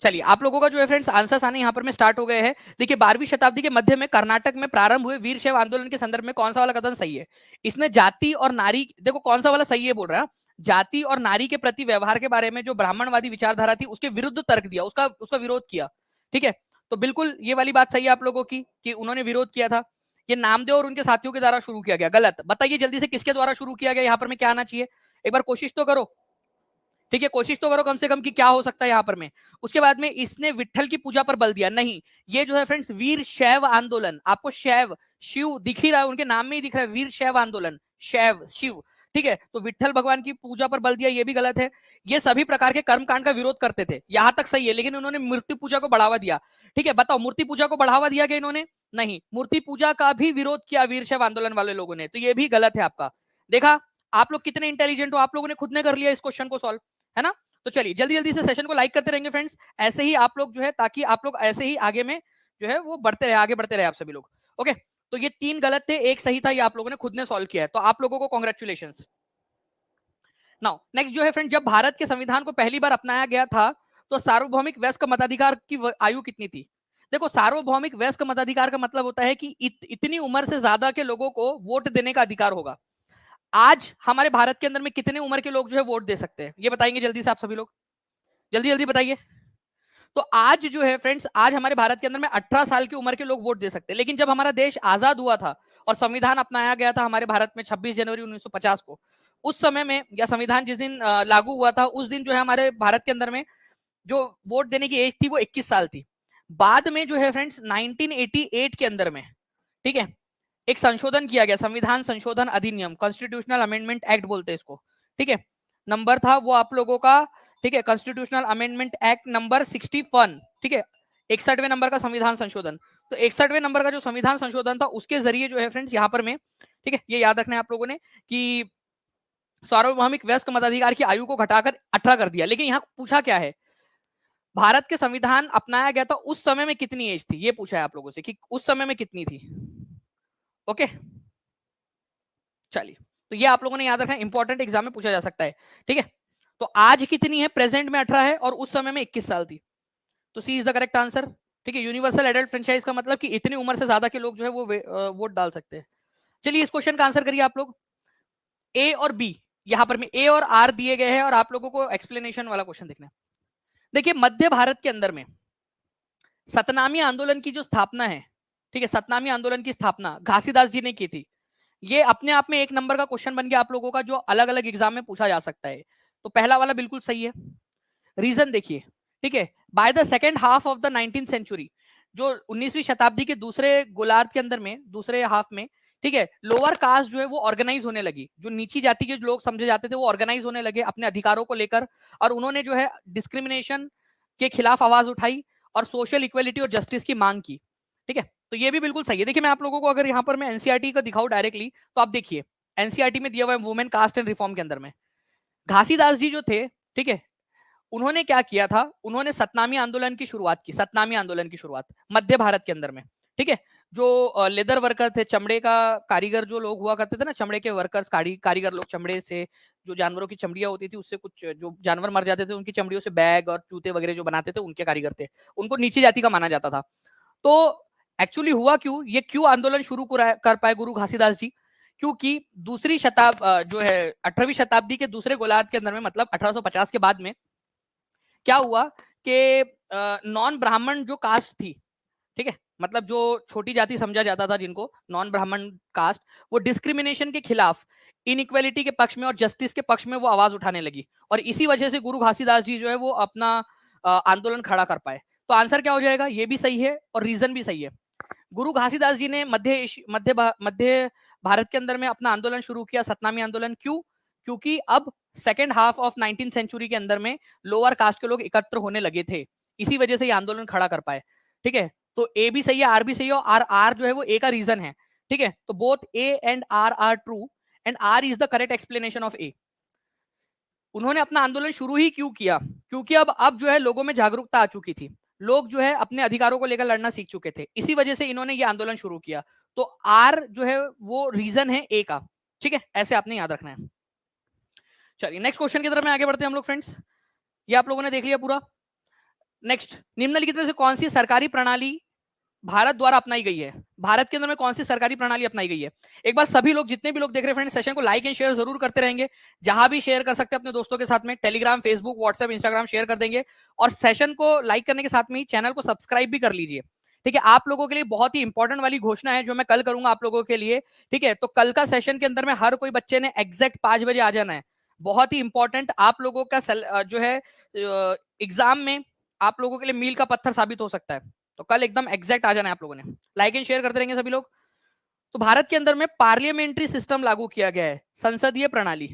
चलिए, आप लोगों का जो है फ्रेंड्स आंसर्स आने यहाँ पर में स्टार्ट हो गए हैं। देखिए, 12वीं शताब्दी के मध्य में कर्नाटक में प्रारंभ हुए वीर शैव आंदोलन के संदर्भ में कौन सा वाला कथन सही है? इसने जाति और नारी, देखो कौन सा वाला सही है बोल रहा है, जाति और नारी के प्रति व्यवहार के बारे में जो ब्राह्मणवादी विचारधारा थी उसके विरुद्ध तर्क दिया, उसका उसका विरोध किया। ठीक है, तो बिल्कुल ये वाली बात सही है आप लोगों की कि उन्होंने विरोध किया था। ये नामदेव और उनके साथियों के द्वारा शुरू किया गया, गलत। बताइए जल्दी से किसके द्वारा शुरू किया गया, यहाँ पर में क्या आना चाहिए, एक बार कोशिश तो करो। ठीक है, कोशिश तो करो कम से कम कि क्या हो सकता है यहाँ पर में। उसके बाद में इसने विट्ठल की पूजा पर बल दिया, नहीं। ये जो है फ्रेंड्स वीर शैव आंदोलन, आपको शैव शिव दिख ही रहा है, उनके नाम में ही दिख रहा है वीर शैव आंदोलन, शैव शिव। ठीक है, तो विट्ठल भगवान की पूजा पर बल दिया, ये भी गलत है। ये सभी प्रकार के कर्मकांड का विरोध करते थे, यहां तक सही है, लेकिन उन्होंने मूर्ति पूजा को बढ़ावा दिया। ठीक है, बताओ मूर्ति पूजा को बढ़ावा दिया क्या इन्होंने? नहीं, मूर्ति पूजा का भी विरोध किया वीर शैव आंदोलन वाले लोगों ने, तो ये भी गलत है आपका। देखा, आप लोग कितने इंटेलिजेंट हो, आप लोगों ने खुद ने कर लिया इस क्वेश्चन को सॉल्व, है ना। तो चलिए जल्दी जल्दी से सेशन को लाइक करते रहेंगे फ्रेंड्स, ऐसे ही आप लोग जो है, ताकि आप लोग ऐसे ही आगे में जो है वो बढ़ते रहे, आगे बढ़ते रहे आप सभी लोग। ओके, तो ये 3 गलत थे, एक सही था, ये आप लोगों ने खुद ने सॉल्व किया है, तो आप लोगों को कॉन्ग्रेचुलेशन। नाउ नेक्स्ट जो है फ्रेंड, जब भारत के संविधान को पहली बार अपनाया गया था तो सार्वभौमिक वयस्क मताधिकार की आयु कितनी थी? देखो, सार्वभौमिक वयस्क मताधिकार का मतलब होता है कि इतनी उम्र से ज्यादा के लोगों को वोट देने का अधिकार होगा। आज हमारे भारत के अंदर में कितने उम्र के लोग जो है वोट दे सकते हैं, ये बताएंगे जल्दी से आप सभी लोग, जल्दी जल्दी बताइए। तो आज जो है फ्रेंड्स, आज हमारे भारत के अंदर में 18 साल की उम्र के लोग वोट दे सकते हैं, लेकिन जब हमारा देश आजाद हुआ था और संविधान अपनाया गया था हमारे भारत में 26 जनवरी 1950 को, उस समय में, या संविधान जिस दिन लागू हुआ था उस दिन जो है हमारे भारत के अंदर में जो वोट देने की एज थी वो 21 साल थी। बाद में जो है फ्रेंड्स 1988 के अंदर में, ठीक है, एक संशोधन किया गया, संविधान संशोधन अधिनियम, कॉन्स्टिट्यूशनल अमेंडमेंट एक्ट बोलते हैं इसको। ठीक है, नंबर था वो आप लोगों का, ठीक है, कॉन्स्टिट्यूशनल अमेंडमेंट एक्ट नंबर 61। ठीक है, 61वें नंबर का संविधान संशोधन। तो 61वें नंबर का जो संविधान संशोधन था उसके जरिए जो है फ्रेंड्स यहाँ पर में, ठीक है, ये याद रखना है आप लोगों ने कि सार्वभौमिक वयस्क मताधिकार की आयु को घटाकर 18 कर दिया। लेकिन यहाँ पूछा क्या है, भारत के संविधान अपनाया गया था उस समय में कितनी एज थी, ये पूछा है आप लोगों से कि उस समय में कितनी थी। ओके, चलिए, तो ये आप लोगों ने याद रखना, इंपॉर्टेंट एग्जाम में पूछा जा सकता है। ठीक है, तो आज कितनी है, प्रेजेंट में 18 है और उस समय में 21 साल थी, तो सी इज द करेक्ट आंसर। ठीक है, यूनिवर्सल एडल्ट फ्रेंचाइज का मतलब कि इतनी उम्र से ज्यादा के लोग जो है वो वोट डाल सकते हैं। चलिए इस क्वेश्चन का आंसर करिए आप लोग। ए और बी, यहां पर में ए और आर दिए गए हैं और आप लोगों को एक्सप्लेनेशन वाला क्वेश्चन देखना है। देखिए, मध्य भारत के अंदर में सतनामी आंदोलन की जो स्थापना है, ठीक है, सतनामी आंदोलन की स्थापना घासीदास जी ने की थी। ये अपने आप में एक नंबर का क्वेश्चन बन गया आप लोगों का, जो अलग अलग एग्जाम में पूछा जा सकता है। तो पहला वाला बिल्कुल सही है। रीजन देखिए, ठीक है, by the second half of the 19th century, जो 19वीं शताब्दी के दूसरे गोलार्ध के अंदर में, दूसरे हाफ में, ठीक है, लोअर कास्ट जो है वो ऑर्गेनाइज होने लगी, जो नीची जाति के लोग समझे जाते थे वो ऑर्गेनाइज होने लगे अपने अधिकारों को लेकर, और उन्होंने जो है डिस्क्रिमिनेशन के खिलाफ आवाज उठाई और सोशल इक्वेलिटी और जस्टिस की मांग की। ठीक है, तो ये भी बिल्कुल सही है। देखिए, मैं आप लोगों को अगर यहाँ पर मैं एनसीईआरटी को दिखाऊं डायरेक्टली, तो आप देखिए एनसीईआरटी में दिया हुआ है वुमेन कास्ट एंड रिफॉर्म के अंदर में, घासीदास जी जो थे, ठीक है, उन्होंने क्या किया था, उन्होंने सतनामी आंदोलन की शुरुआत की, सतनामी आंदोलन की शुरुआत मध्य भारत के अंदर में। ठीक है, जो लेदर वर्कर थे, चमड़े का कारीगर जो लोग हुआ करते थे ना, चमड़े के वर्कर्स, कारीगर लोग, चमड़े से जो जानवरों की चमड़ियां होती थी उससे कुछ जो जानवर मर जाते थे उनकी चमड़ियों से बैग और जूते वगैरह जो बनाते थे, उनके कारीगर थे, उनको नीची जाति का माना जाता था। तो एक्चुअली हुआ क्यों, ये क्यों आंदोलन शुरू कर पाए गुरु घासीदास जी, क्योंकि दूसरी शताब्दी जो है 18वीं शताब्दी के दूसरे गोलार्ध के अंदर में, मतलब 1850 के बाद में क्या हुआ कि नॉन ब्राह्मण जो कास्ट थी, ठीक है, मतलब जो छोटी जाति समझा जाता था जिनको नॉन ब्राह्मण कास्ट, वो डिस्क्रिमिनेशन के खिलाफ, इनइक्वालिटी के पक्ष में और जस्टिस के पक्ष में वो आवाज उठाने लगी, और इसी वजह से गुरु घासीदास जी जो है वो अपना आंदोलन खड़ा कर पाए। तो आंसर क्या हो जाएगा, ये भी सही है और रीजन भी सही है। गुरु घासीदास जी ने मध्य भारत के अंदर में अपना आंदोलन शुरू किया, सतनामी आंदोलन। क्यों? क्योंकि अब second half of 19th century के अंदर में लोअर कास्ट के लोग एकत्र होने लगे थे, इसी वजह से ये आंदोलन खड़ा कर पाए। ठीक है, तो ए भी सही है, आर भी सही है, और आर जो है वो ए का रीजन है। ठीक है, तो both A and R are true and R is the correct explanation of A. उन्होंने अपना आंदोलन शुरू ही क्यों किया? क्योंकि अब जो है लोगों में जागरूकता आ चुकी थी, लोग जो है अपने अधिकारों को लेकर लड़ना सीख चुके थे, इसी वजह से इन्होंने ये आंदोलन शुरू किया। तो आर जो है वो रीजन है ए का। ठीक है, ऐसे आपने याद रखना है। चलिए नेक्स्ट क्वेश्चन की तरफ में आगे बढ़ते हैं हम लोग फ्रेंड्स। ये आप लोगों ने देख लिया पूरा। नेक्स्ट, निम्नलिखित में से कौन सी सरकारी प्रणाली भारत द्वारा अपनाई गई है? भारत के अंदर में कौन सी सरकारी प्रणाली अपनाई गई है? एक बार सभी लोग, जितने भी लोग देख रहे हैं फ्रेंड्स, सेशन को लाइक एंड शेयर जरूर करते रहेंगे। जहां भी शेयर कर सकते हैं अपने दोस्तों के साथ में, Telegram, Facebook, WhatsApp, Instagram share कर देंगे। और सेशन को लाइक करने के साथ में ही चैनल को सब्सक्राइब भी कर लीजिए। ठीक है, आप लोगों के लिए बहुत ही इंपॉर्टेंट वाली घोषणा है जो मैं कल करूंगा आप लोगों के लिए। ठीक है, तो कल का सेशन के अंदर में हर कोई बच्चे ने एग्जैक्ट 5 बजे आ जाना है। बहुत ही इंपॉर्टेंट, आप लोगों का जो है एग्जाम में आप लोगों के लिए मील का पत्थर साबित हो सकता है। तो कल एकदम एग्जैक्ट आ जाना है आप लोगों ने। लाइक एंड शेयर करते रहेंगे सभी लोग। तो भारत के अंदर में पार्लियामेंट्री सिस्टम लागू किया गया है, संसदीय प्रणाली।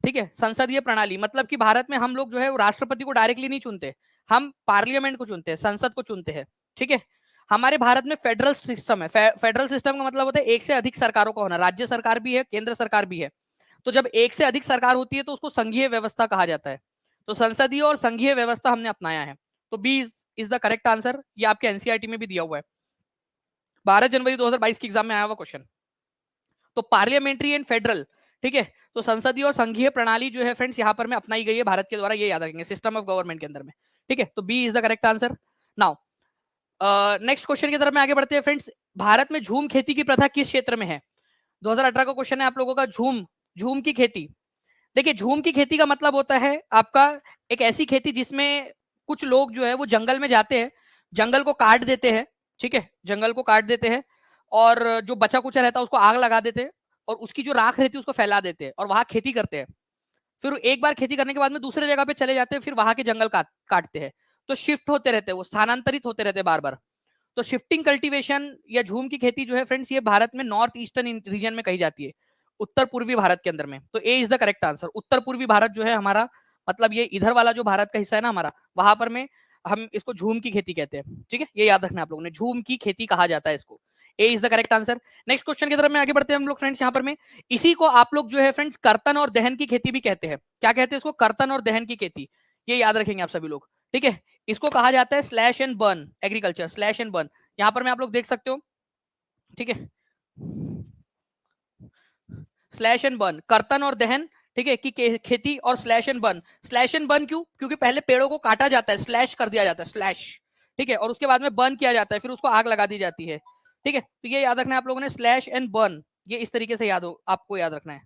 ठीक है, संसदीय प्रणाली मतलब कि भारत में हम लोग जो है वो राष्ट्रपति को डायरेक्टली नहीं चुनते, हम पार्लियामेंट को चुनते हैं, संसद को चुनते हैं। ठीक है, हमारे भारत में फेडरल सिस्टम है। फेडरल सिस्टम का मतलब होता है एक से अधिक सरकारों का होना, राज्य सरकार भी है, केंद्र सरकार भी है। तो जब एक से अधिक सरकार होती है तो उसको संघीय व्यवस्था कहा जाता है। तो संसदीय और संघीय व्यवस्था हमने अपनाया है। तो B is the correct answer. ये आपके एनसीईआरटी में भी दिया हुआ है, 12 जनवरी 2022 के एग्जाम में आया हुआ क्वेश्चन। तो पार्लियामेंट्री एंड फेडरल, ठीक है, तो संसदीय और संघीय प्रणाली जो है फ्रेंड्स यहाँ पर में अपनाई गई है भारत के द्वारा, ये याद रखेंगे, सिस्टम ऑफ गवर्नमेंट के अंदर में। ठीक है, तो B is the correct answer. Now next question की तरफ में आगे बढ़ते हैं फ्रेंड्स। भारत में झूम खेती की प्रथा किस क्षेत्र में है? 2018 का क्वेश्चन है आप लोगों का। झूम की खेती। देखिए, झूम की खेती का मतलब होता है आपका एक ऐसी खेती जिसमें कुछ लोग जो है वो जंगल में जाते हैं, जंगल को काट देते हैं। ठीक है, जंगल को काट देते हैं और जो बचा कुचा रहता है उसको आग लगा देते हैं और उसकी जो राख रहती है उसको फैला देते हैं और वहां खेती करते हैं। फिर एक बार खेती करने के बाद में दूसरे जगह पे चले जाते हैं, फिर वहां के जंगल काटते हैं। तो शिफ्ट होते रहते हैं, वो स्थानांतरित होते रहते हैं बार बार। तो शिफ्टिंग कल्टीवेशन या झूम की खेती जो है फ्रेंड्स, ये भारत में नॉर्थ ईस्टर्न रीजन में कही जाती है, उत्तर पूर्वी भारत के अंदर में। तो ए इज द करेक्ट आंसर। उत्तर पूर्वी भारत जो है हमारा, मतलब ये इधर वाला जो भारत का हिस्सा है ना हमारा, वहां पर में हम इसको झूम की खेती कहते हैं। ठीक है, ये याद रखना आप लोगों ने, झूम की खेती कहा जाता है इसको। A is the correct answer. Next question की तरफ में आगे बढ़ते हैं हम लोग फ्रेंड्स। यहाँ पर में इसी को आप लोग जो है फ्रेंड्स कर्तन और दहन की खेती भी कहते हैं। क्या कहते हैं इसको? कर्तन और दहन की खेती। ये याद रखेंगे आप सभी लोग। ठीक है, इसको कहा जाता है slash and burn agriculture, slash and burn. यहाँ पर में आप लोग देख सकते हो। ठीक है, स्लैश एंड बर्न, कर्तन और दहन, ठीक है, की खेती। और slash and burn, slash and burn क्यों? क्योंकि पहले पेड़ों को काटा जाता है, स्लैश कर दिया जाता है, स्लैश। ठीक है, और उसके बाद में बर्न किया जाता है, फिर उसको आग लगा दी जाती है। ठीक है, तो ये याद रखना है आप लोगों ने, स्लैश एंड बर्न, ये इस तरीके से आपको याद रखना है।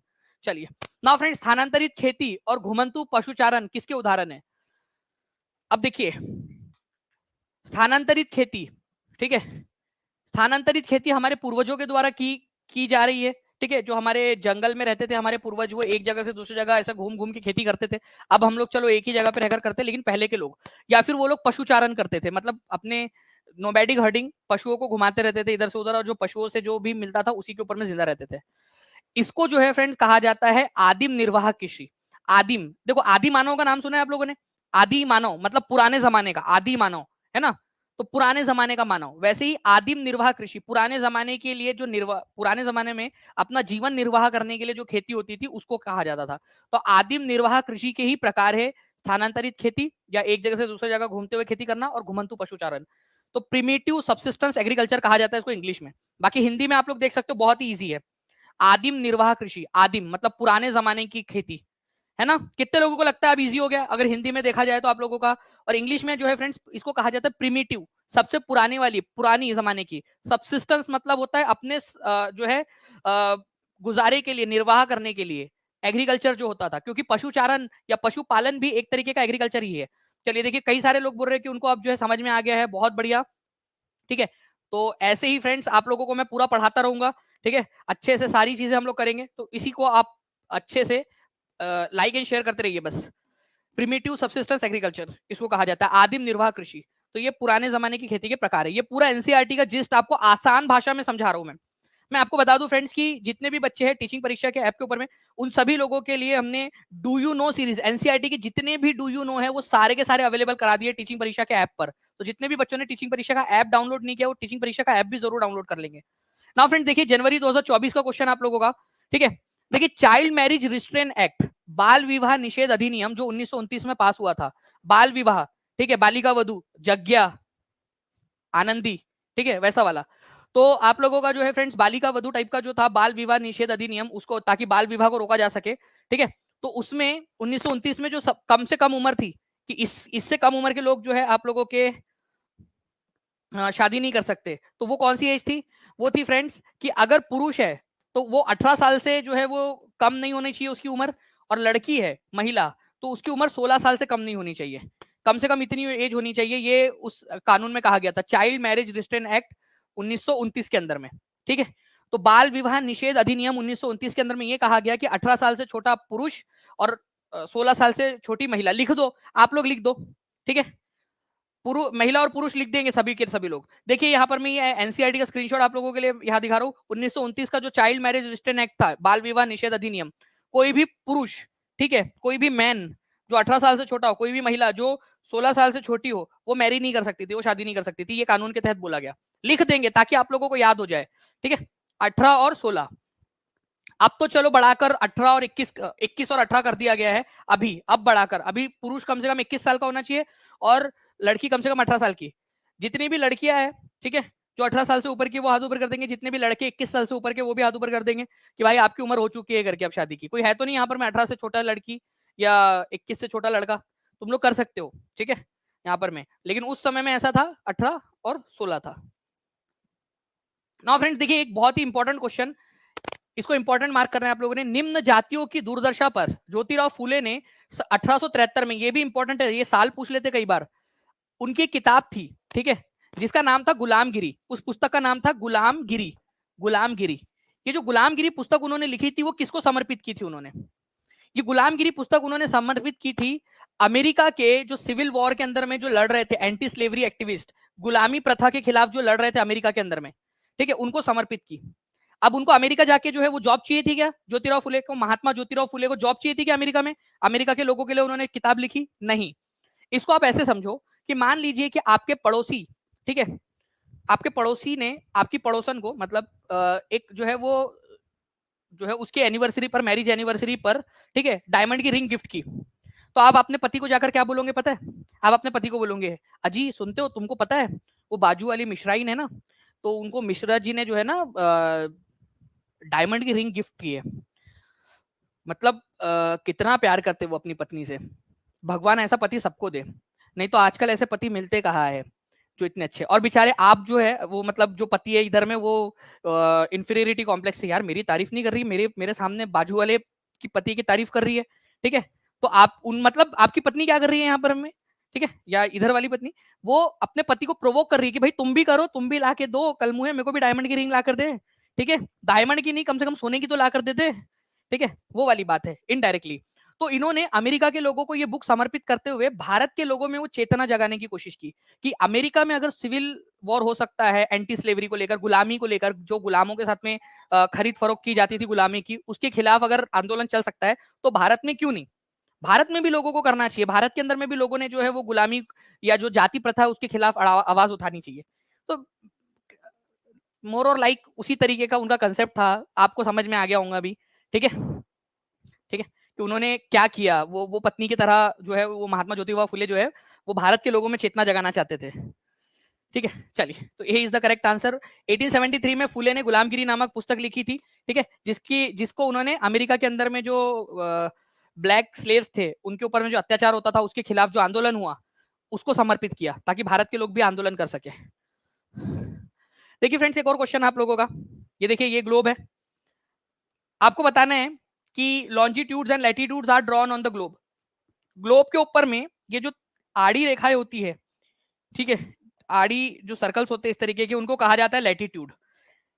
चलिए नाउ फ्रेंड्स, स्थानांतरित खेती और घुमंतु पशुचारण किसके उदाहरण है? अब देखिए, स्थानांतरित खेती, ठीक है, स्थानांतरित खेती हमारे पूर्वजों के द्वारा की जा रही है। ठीक है, जो हमारे जंगल में रहते थे हमारे पूर्वज, वो एक जगह से दूसरी जगह ऐसा घूम घूम के खेती करते थे। अब हम लोग चलो एक ही जगह पे रहकर करते, लेकिन पहले के लोग, या फिर वो लोग पशुचारण करते थे, मतलब अपने नोमैडिक हर्डिंग, पशुओं को घुमाते रहते थे इधर से उधर, और जो पशुओं से जो भी मिलता था उसी के ऊपर में जिंदा रहते थे। इसको जो है फ्रेंड्स कहा जाता है आदिम निर्वाह कृषि। आदिम, देखो आदि मानव का नाम सुना है आप लोगों ने? आदि मानव मतलब पुराने जमाने का, आदि मानव है ना, तो पुराने जमाने का मानव। वैसे ही आदिम निर्वाह कृषि, पुराने जमाने के लिए जो पुराने जमाने में अपना जीवन निर्वाह करने के लिए जो खेती होती थी उसको कहा जाता था। तो आदिम निर्वाह कृषि के ही प्रकार है स्थानांतरित खेती, या एक जगह से दूसरी जगह घूमते हुए खेती करना, और घुमंतु पशुचारण। तो प्रिमिटिव सब्सिस्टेंस एग्रीकल्चर कहा जाता है इसको इंग्लिश में। बाकी हिंदी में आप लोग देख सकते हो, बहुत ही ईजी है। आदिम निर्वाह कृषि, आदिम मतलब पुराने जमाने की खेती, है ना। कितने लोगों को लगता है अब इजी हो गया अगर हिंदी में देखा जाए तो आप लोगों का? और इंग्लिश में जो है फ्रेंड्स इसको कहा जाता है प्रिमिटिव, सबसे पुराने वाली, पुरानी जमाने की। सब्सिस्टेंस मतलब होता है अपने जो है गुजारे के लिए, निर्वाह करने के लिए एग्रीकल्चर जो होता था, क्योंकि पशुचारण या पशुपालन भी एक तरीके का एग्रीकल्चर ही है। चलिए देखिए, कई सारे लोग बोल रहे हैं कि उनको अब जो है समझ में आ गया है, बहुत बढ़िया। ठीक है, तो ऐसे ही फ्रेंड्स आप लोगों को मैं पूरा पढ़ाता रहूंगा। ठीक है, अच्छे से सारी चीजें हम लोग करेंगे, तो इसी को आप अच्छे से लाइक एंड शेयर करते रहिए बस। प्रिमिटिव सब्सिस्टेंस एग्रीकल्चर इसको कहा जाता है, आदिम निर्वाह कृषि। तो ये पुराने जमाने की खेती के प्रकार है। ये पूरा एनसीईआरटी का जिस्ट आपको आसान भाषा में समझा रहा हूं मैं आपको बता दूं फ्रेंड्स कि जितने भी बच्चे हैं टीचिंग परीक्षा के ऐप के ऊपर में, उन सभी लोगों के लिए हमने do you know series, NCERT के जितने भी डू यू नो है वो सारे के सारे अवेलेबल करा दिए टीचिंग परीक्षा के ऐप पर। तो जितने भी बच्चों ने टीचिंग परीक्षा का ऐप डाउनलोड नहीं किया वो टीचिंग परीक्षा का ऐप भी जरूर डाउनलोड कर लेंगे। नाउ फ्रेंड देखिए जनवरी 2024 का क्वेश्चन आप लोगों का, ठीक है। देखिए चाइल्ड मैरिज रिस्ट्रेन एक्ट, बाल विवाह निषेध अधिनियम जो 1929 में पास हुआ था, बाल विवाह, ठीक है, बालिका वधु, यज्ञा, आनंदी, ठीक है, वैसा वाला। तो आप लोगों का जो है फ्रेंड्स बालिका वधु टाइप का जो था बाल विवाह निषेध अधिनियम, उसको ताकि बाल विवाह को रोका जा सके, ठीक है। तो उसमें 1929 में जो कम से कम उम्र थी कि इससे कम उम्र के लोग जो है आप लोगों के शादी नहीं कर सकते, तो वो कौन सी एज थी? वो थी फ्रेंड्स कि अगर पुरुष है तो वो 18 साल से जो है वो कम नहीं होनी चाहिए उसकी उम्र, और लड़की है महिला तो उसकी उम्र 16 साल से कम नहीं होनी चाहिए, कम से कम इतनी एज होनी चाहिए। ये उस कानून में कहा गया था, चाइल्ड मैरिज रिस्ट्रेन एक्ट 1929 के अंदर में, ठीक है। तो बाल विवाह निषेध अधिनियम 1929 के अंदर में ये कहा गया कि 18 साल से छोटा पुरुष और 16 साल से छोटी महिला, लिख दो आप लोग, लिख दो, ठीक है। महिला और पुरुष लिख देंगे सभी के सभी लोग। देखिए यहाँ पर मैं ये एनसीईआरटी का स्क्रीनशॉट आप लोगों के लिए यहाँ दिखा रहा हूँ। 1929 का जो चाइल्ड मैरिज रिस्ट्रेन एक्ट था, बाल विवाह निषेध अधिनियम, कोई भी पुरुष, ठीक है, कोई भी मैन जो 18 साल से छोटा हो, कोई भी महिला जो 16 साल से छोटी हो, वो मैरी नहीं कर सकती थी, वो शादी नहीं कर सकती थी। ये कानून के तहत बोला गया, लिख देंगे ताकि आप लोगों को याद हो जाए, ठीक है। 18 और 16, अब तो चलो बढ़ाकर 18 और 21 और 18 कर दिया गया है अभी, अब बढ़ाकर अभी पुरुष कम से कम 21 साल का होना चाहिए और लड़की कम से कम 18 साल की। जितनी भी लड़कियां हैं, ठीक है, जो 18 साल से ऊपर की वो हाथ ऊपर कर देंगे, जितने भी लड़के 21 साल से ऊपर के वो भी हाथ ऊपर कर देंगे कि भाई आपकी उम्र हो चुकी है करके अब शादी की। कोई है तो नहीं यहाँ पर मैं 18 से छोटा लड़की या 21 से छोटा लड़का, तुम लोग कर सकते हो, ठीक है, यहाँ पर मैं, लेकिन उस समय में ऐसा था 18 और 16 था। नाउ फ्रेंड्स देखिए एक बहुत ही इंपॉर्टेंट क्वेश्चन, इसको इंपॉर्टेंट मार्क करना है आप लोगों ने। निम्न जातियों की दुर्दशा पर ज्योतिराव फूले ने 1873 में, ये भी इंपॉर्टेंट है, ये साल पूछ लेते कई बार, उनकी किताब थी, ठीक है, जिसका नाम था गुलामगिरी। उस पुस्तक का नाम था गुलामगिरी, गुलामगिरी। ये जो गुलामगिरी पुस्तक उन्होंने लिखी थी वो किसको समर्पित की थी उन्होंने? ये गुलामगिरी पुस्तक उन्होंने समर्पित की थी अमेरिका के जो सिविल वॉर के अंदर में जो लड़ रहे थे एंटी स्लेवरी एक्टिविस्ट, गुलामी प्रथा के खिलाफ जो लड़ रहे थे अमेरिका के अंदर में, ठीक है, उनको समर्पित की। अब उनको अमेरिका जाके जो है वो जॉब चाहिए थी क्या? ज्योतिराव फुले को, महात्मा ज्योतिराव फुले को जॉब चाहिए थी क्या अमेरिका में? अमेरिका के लोगों के लिए उन्होंने किताब लिखी? नहीं। इसको आप ऐसे समझो कि मान लीजिए कि आपके पड़ोसी, ठीक है, आपके पड़ोसी ने आपकी पड़ोसन को, मतलब एक जो है वो जो है उसकी एनिवर्सरी पर, मैरिज एनिवर्सरी पर, ठीक है, डायमंड की रिंग गिफ्ट की। तो आप अपने पति को जाकर क्या बोलोगे पता है? आप अपने पति को बोलोगे, अजी सुनते हो, तुमको पता है वो बाजू वाली मिश्राइन है ना, तो उनको मिश्रा जी ने जो है ना डायमंड की रिंग गिफ्ट की है। मतलब कितना प्यार करते वो अपनी पत्नी से। भगवान ऐसा पति सबको दे, नहीं तो आजकल ऐसे पति मिलते कहाँ है जो इतने अच्छे। और बेचारे आप जो है वो, मतलब जो पति है इधर में वो इंफीरियरिटी कॉम्प्लेक्स से, यार मेरी तारीफ नहीं कर रही, मेरे मेरे सामने बाजू वाले की पति की तारीफ कर रही है, ठीक है। तो आप उन, मतलब आपकी पत्नी क्या कर रही है यहाँ पर हमें, ठीक है, या इधर वाली पत्नी, वो अपने पति को प्रोवोक कर रही है कि भाई तुम भी करो, तुम भी ला के दो, कल मुझे मेरे को भी डायमंड की रिंग ला कर दे, ठीक है, डायमंड की नहीं कम से कम सोने की तो ला कर देते, ठीक है, वो वाली बात है इनडायरेक्टली। तो इन्होंने अमेरिका के लोगों को ये बुक समर्पित करते हुए भारत के लोगों में वो चेतना जगाने की कोशिश की कि अमेरिका में अगर सिविल वॉर हो सकता है एंटी स्लेवरी को लेकर, गुलामी को लेकर, जो गुलामों के साथ में खरीद फरोख्त की जाती थी गुलामी की, उसके खिलाफ अगर आंदोलन चल सकता है तो भारत में क्यों नहीं? भारत में भी लोगों को करना चाहिए, भारत के अंदर में भी लोगों ने जो है वो गुलामी या जो जाति प्रथा है उसके खिलाफ आवाज उठानी चाहिए। तो मोर और लाइक उसी तरीके का उनका कंसेप्ट था, आपको समझ में आ गया होगा अभी, ठीक है, ठीक है, कि उन्होंने क्या किया। वो पत्नी की तरह जो है वो महात्मा ज्योतिबा फुले जो है वो भारत के लोगों में चेतना जगाना चाहते थे, ठीक है। चलिए, तो ये इज द करेक्ट आंसर। 1873 में फुले ने गुलामगिरी नामक पुस्तक लिखी थी, ठीक है, जिसको उन्होंने अमेरिका के अंदर में जो ब्लैक स्लेव्स थे उनके ऊपर में जो अत्याचार होता था उसके खिलाफ जो आंदोलन हुआ उसको समर्पित किया ताकि भारत के लोग भी आंदोलन कर सके। देखिए फ्रेंड्स एक और क्वेश्चन आप लोगों का, ये देखिए ये ग्लोब है, आपको बताना है कि longitudes and latitudes are drawn on the globe. Globe के ऊपर में ये जो आड़ी रेखाएं होती है, ठीक है, आड़ी जो सर्कल्स होते हैं इस तरीके के, उनको कहा जाता है लैटिट्यूड।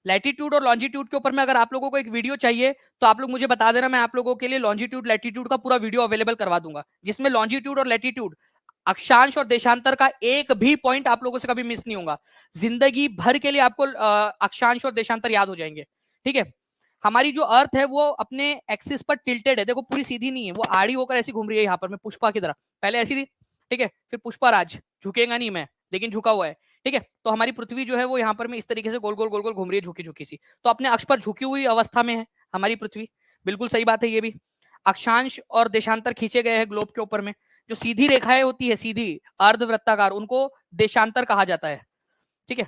लैटिट्यूड और लॉन्जिट्यूड के ऊपर में अगर आप लोगों को एक वीडियो चाहिए तो आप लोग मुझे बता देना, मैं आप लोगों के लिए लॉन्जिट्यूड लैटिट्यूड का पूरा वीडियो अवेलेबल करवा दूंगा, जिसमें लॉन्जिट्यूड और लैटिट्यूड, अक्षांश और देशांतर का एक भी पॉइंट आप लोगों से कभी मिस नहीं होगा। जिंदगी भर के लिए आपको अक्षांश और देशांतर याद हो जाएंगे। ठीक है, हमारी जो अर्थ है वो अपने एक्सिस पर टिल्टेड है, देखो पूरी सीधी नहीं है, वो आड़ी होकर ऐसी घूम रही है यहाँ पर, मैं पुष्पा की तरह, पहले ऐसी थी, ठीक है, फिर पुष्पराज, झुकेगा नहीं मैं, लेकिन झुका हुआ है। ठीक है, तो हमारी पृथ्वी जो है वो यहाँ पर में इस तरीके से गोल गोल गोल गोल घूम रही है, झुकी झुकी सी, तो अपने अक्ष पर झुकी हुई अवस्था में है हमारी पृथ्वी। बिल्कुल सही बात है ये भी। अक्षांश और देशांतर खींचे गए हैं ग्लोब के ऊपर में, जो सीधी रेखाएं होती है, सीधी अर्धवृत्ताकार, उनको देशांतर कहा जाता है। ठीक है,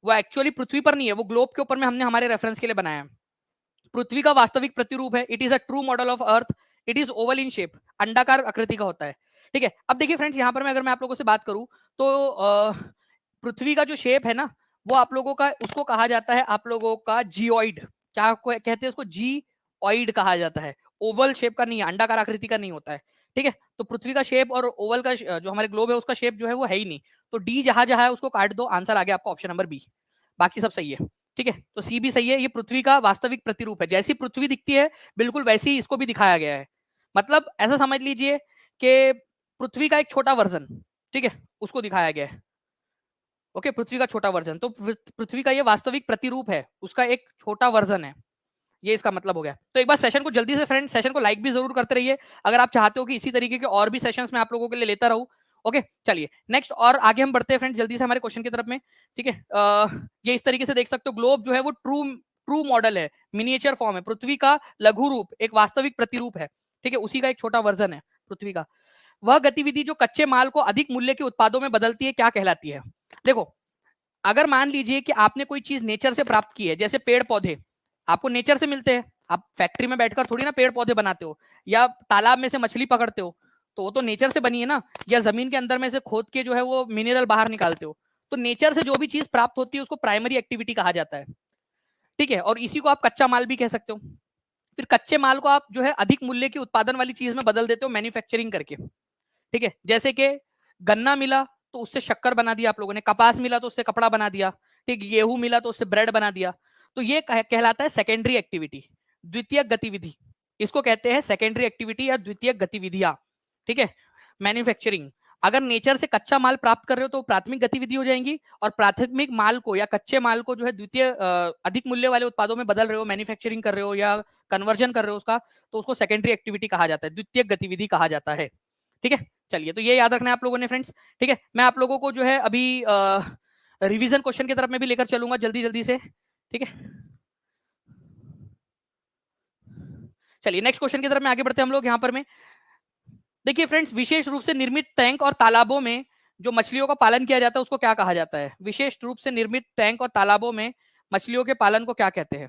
वो एक्चुअली पृथ्वी पर नहीं है, वो ग्लोब के ऊपर में हमने हमारे रेफरेंस के लिए बनाया है। पृथ्वी का वास्तविक प्रतिरूप है, it is a true model of earth, it is oval in shape, अंडाकार आकृति का होता है। ठीक है, अब देखिए फ्रेंड्स, यहाँ पर मैं अगर मैं आप लोगों से बात करूं तो पृथ्वी का जो शेप है ना, वो आप लोगों का, उसको कहा जाता है आप लोगों का जियोइड। क्या कहते हैं उसको? जियोइड कहा जाता है। ओवल शेप का नहीं है, अंडाकार आकृति का नहीं होता है। ठीक है, तो पृथ्वी का शेप और ओवल का जो हमारे ग्लोब है उसका शेप जो है वो है ही नहीं, तो डी जहां जहां है उसको काट दो, आंसर आ गया आपका ऑप्शन नंबर बी, बाकी सब सही है। ठीक है, तो सी भी सही है, ये पृथ्वी का वास्तविक प्रतिरूप है, जैसी पृथ्वी दिखती है बिल्कुल वैसी ही इसको भी दिखाया गया है। मतलब ऐसा समझ लीजिए कि पृथ्वी का एक छोटा वर्जन, ठीक है, उसको दिखाया गया है। ओके, पृथ्वी का छोटा वर्जन, तो पृथ्वी का ये वास्तविक प्रतिरूप है, उसका एक छोटा वर्जन है, ये इसका मतलब हो गया। तो एक बार सेशन को जल्दी से फ्रेंड, सेशन को लाइक भी जरूर करते रहिए अगर आप चाहते हो कि इसी तरीके के और भी सेशंस मैं आप लोगों के लिए लेता रहूं। ओके, चलिए नेक्स्ट और आगे हम बढ़ते हैं फ्रेंड जल्दी से हमारे क्वेश्चन की तरफ में। ठीक है, ये इस तरीके से देख सकते हो, ग्लोब जो है वो ट्रू ट्रू मॉडल है, मिनिएचर फॉर्म है, पृथ्वी का लघु रूप, एक वास्तविक प्रतिरूप है। ठीक है, उसी का एक छोटा वर्जन है पृथ्वी का। वह गतिविधि जो कच्चे माल को अधिक मूल्य के उत्पादों में बदलती है क्या कहलाती है? देखो, अगर मान लीजिए कि आपने कोई चीज नेचर से प्राप्त की है, जैसे पेड़ पौधे आपको नेचर से मिलते हैं, आप फैक्ट्री में बैठकर थोड़ी ना पेड़ पौधे बनाते हो, या तालाब में से मछली पकड़ते हो, तो वो तो नेचर से बनी है ना, या जमीन के अंदर में से खोद के जो है वो मिनरल बाहर निकालते हो, तो नेचर से जो भी चीज प्राप्त होती है उसको प्राइमरी एक्टिविटी कहा जाता है। ठीक है, और इसी को आप कच्चा माल भी कह सकते हो। फिर कच्चे माल को आप जो है अधिक मूल्य की उत्पादन वाली चीज में बदल देते हो मैन्युफैक्चरिंग करके। ठीक है, जैसे कि गन्ना मिला तो उससे शक्कर बना दिया आप लोगों ने, कपास मिला तो उससे कपड़ा बना दिया, ठीक, गेहूं मिला तो उससे ब्रेड बना दिया, तो ये कहलाता है सेकेंडरी एक्टिविटी, द्वितीय गतिविधि, इसको कहते हैं सेकेंडरी एक्टिविटी या द्वितीय गतिविधियां। ठीक है, मैन्युफैक्चरिंग, अगर नेचर से कच्चा माल प्राप्त कर रहे हो तो प्राथमिक गतिविधि हो जाएंगी, और प्राथमिक माल को या कच्चे माल को जो है द्वितीय अधिक मूल्य वाले उत्पादों में बदल रहे हो, मैन्युफैक्चरिंग कर रहे हो या कन्वर्जन कर रहे हो उसका, तो उसको सेकेंडरी एक्टिविटी कहा जाता है, द्वितीय गतिविधि कहा जाता है। ठीक है, चलिए, तो ये याद रखना है आप लोगों ने फ्रेंड्स। ठीक है, मैं आप लोगों को जो है अभी रिवीजन क्वेश्चन की तरफ में भी लेकर चलूंगा जल्दी जल्दी से। ठीक है, चलिए नेक्स्ट क्वेश्चन की तरफ में आगे बढ़ते हैं हम लोग। यहाँ पर में देखिए फ्रेंड्स, विशेष रूप से निर्मित टैंक और तालाबों में जो मछलियों का पालन किया जाता है उसको क्या कहा जाता है? विशेष रूप से निर्मित टैंक और तालाबों में मछलियों के पालन को क्या कहते हैं?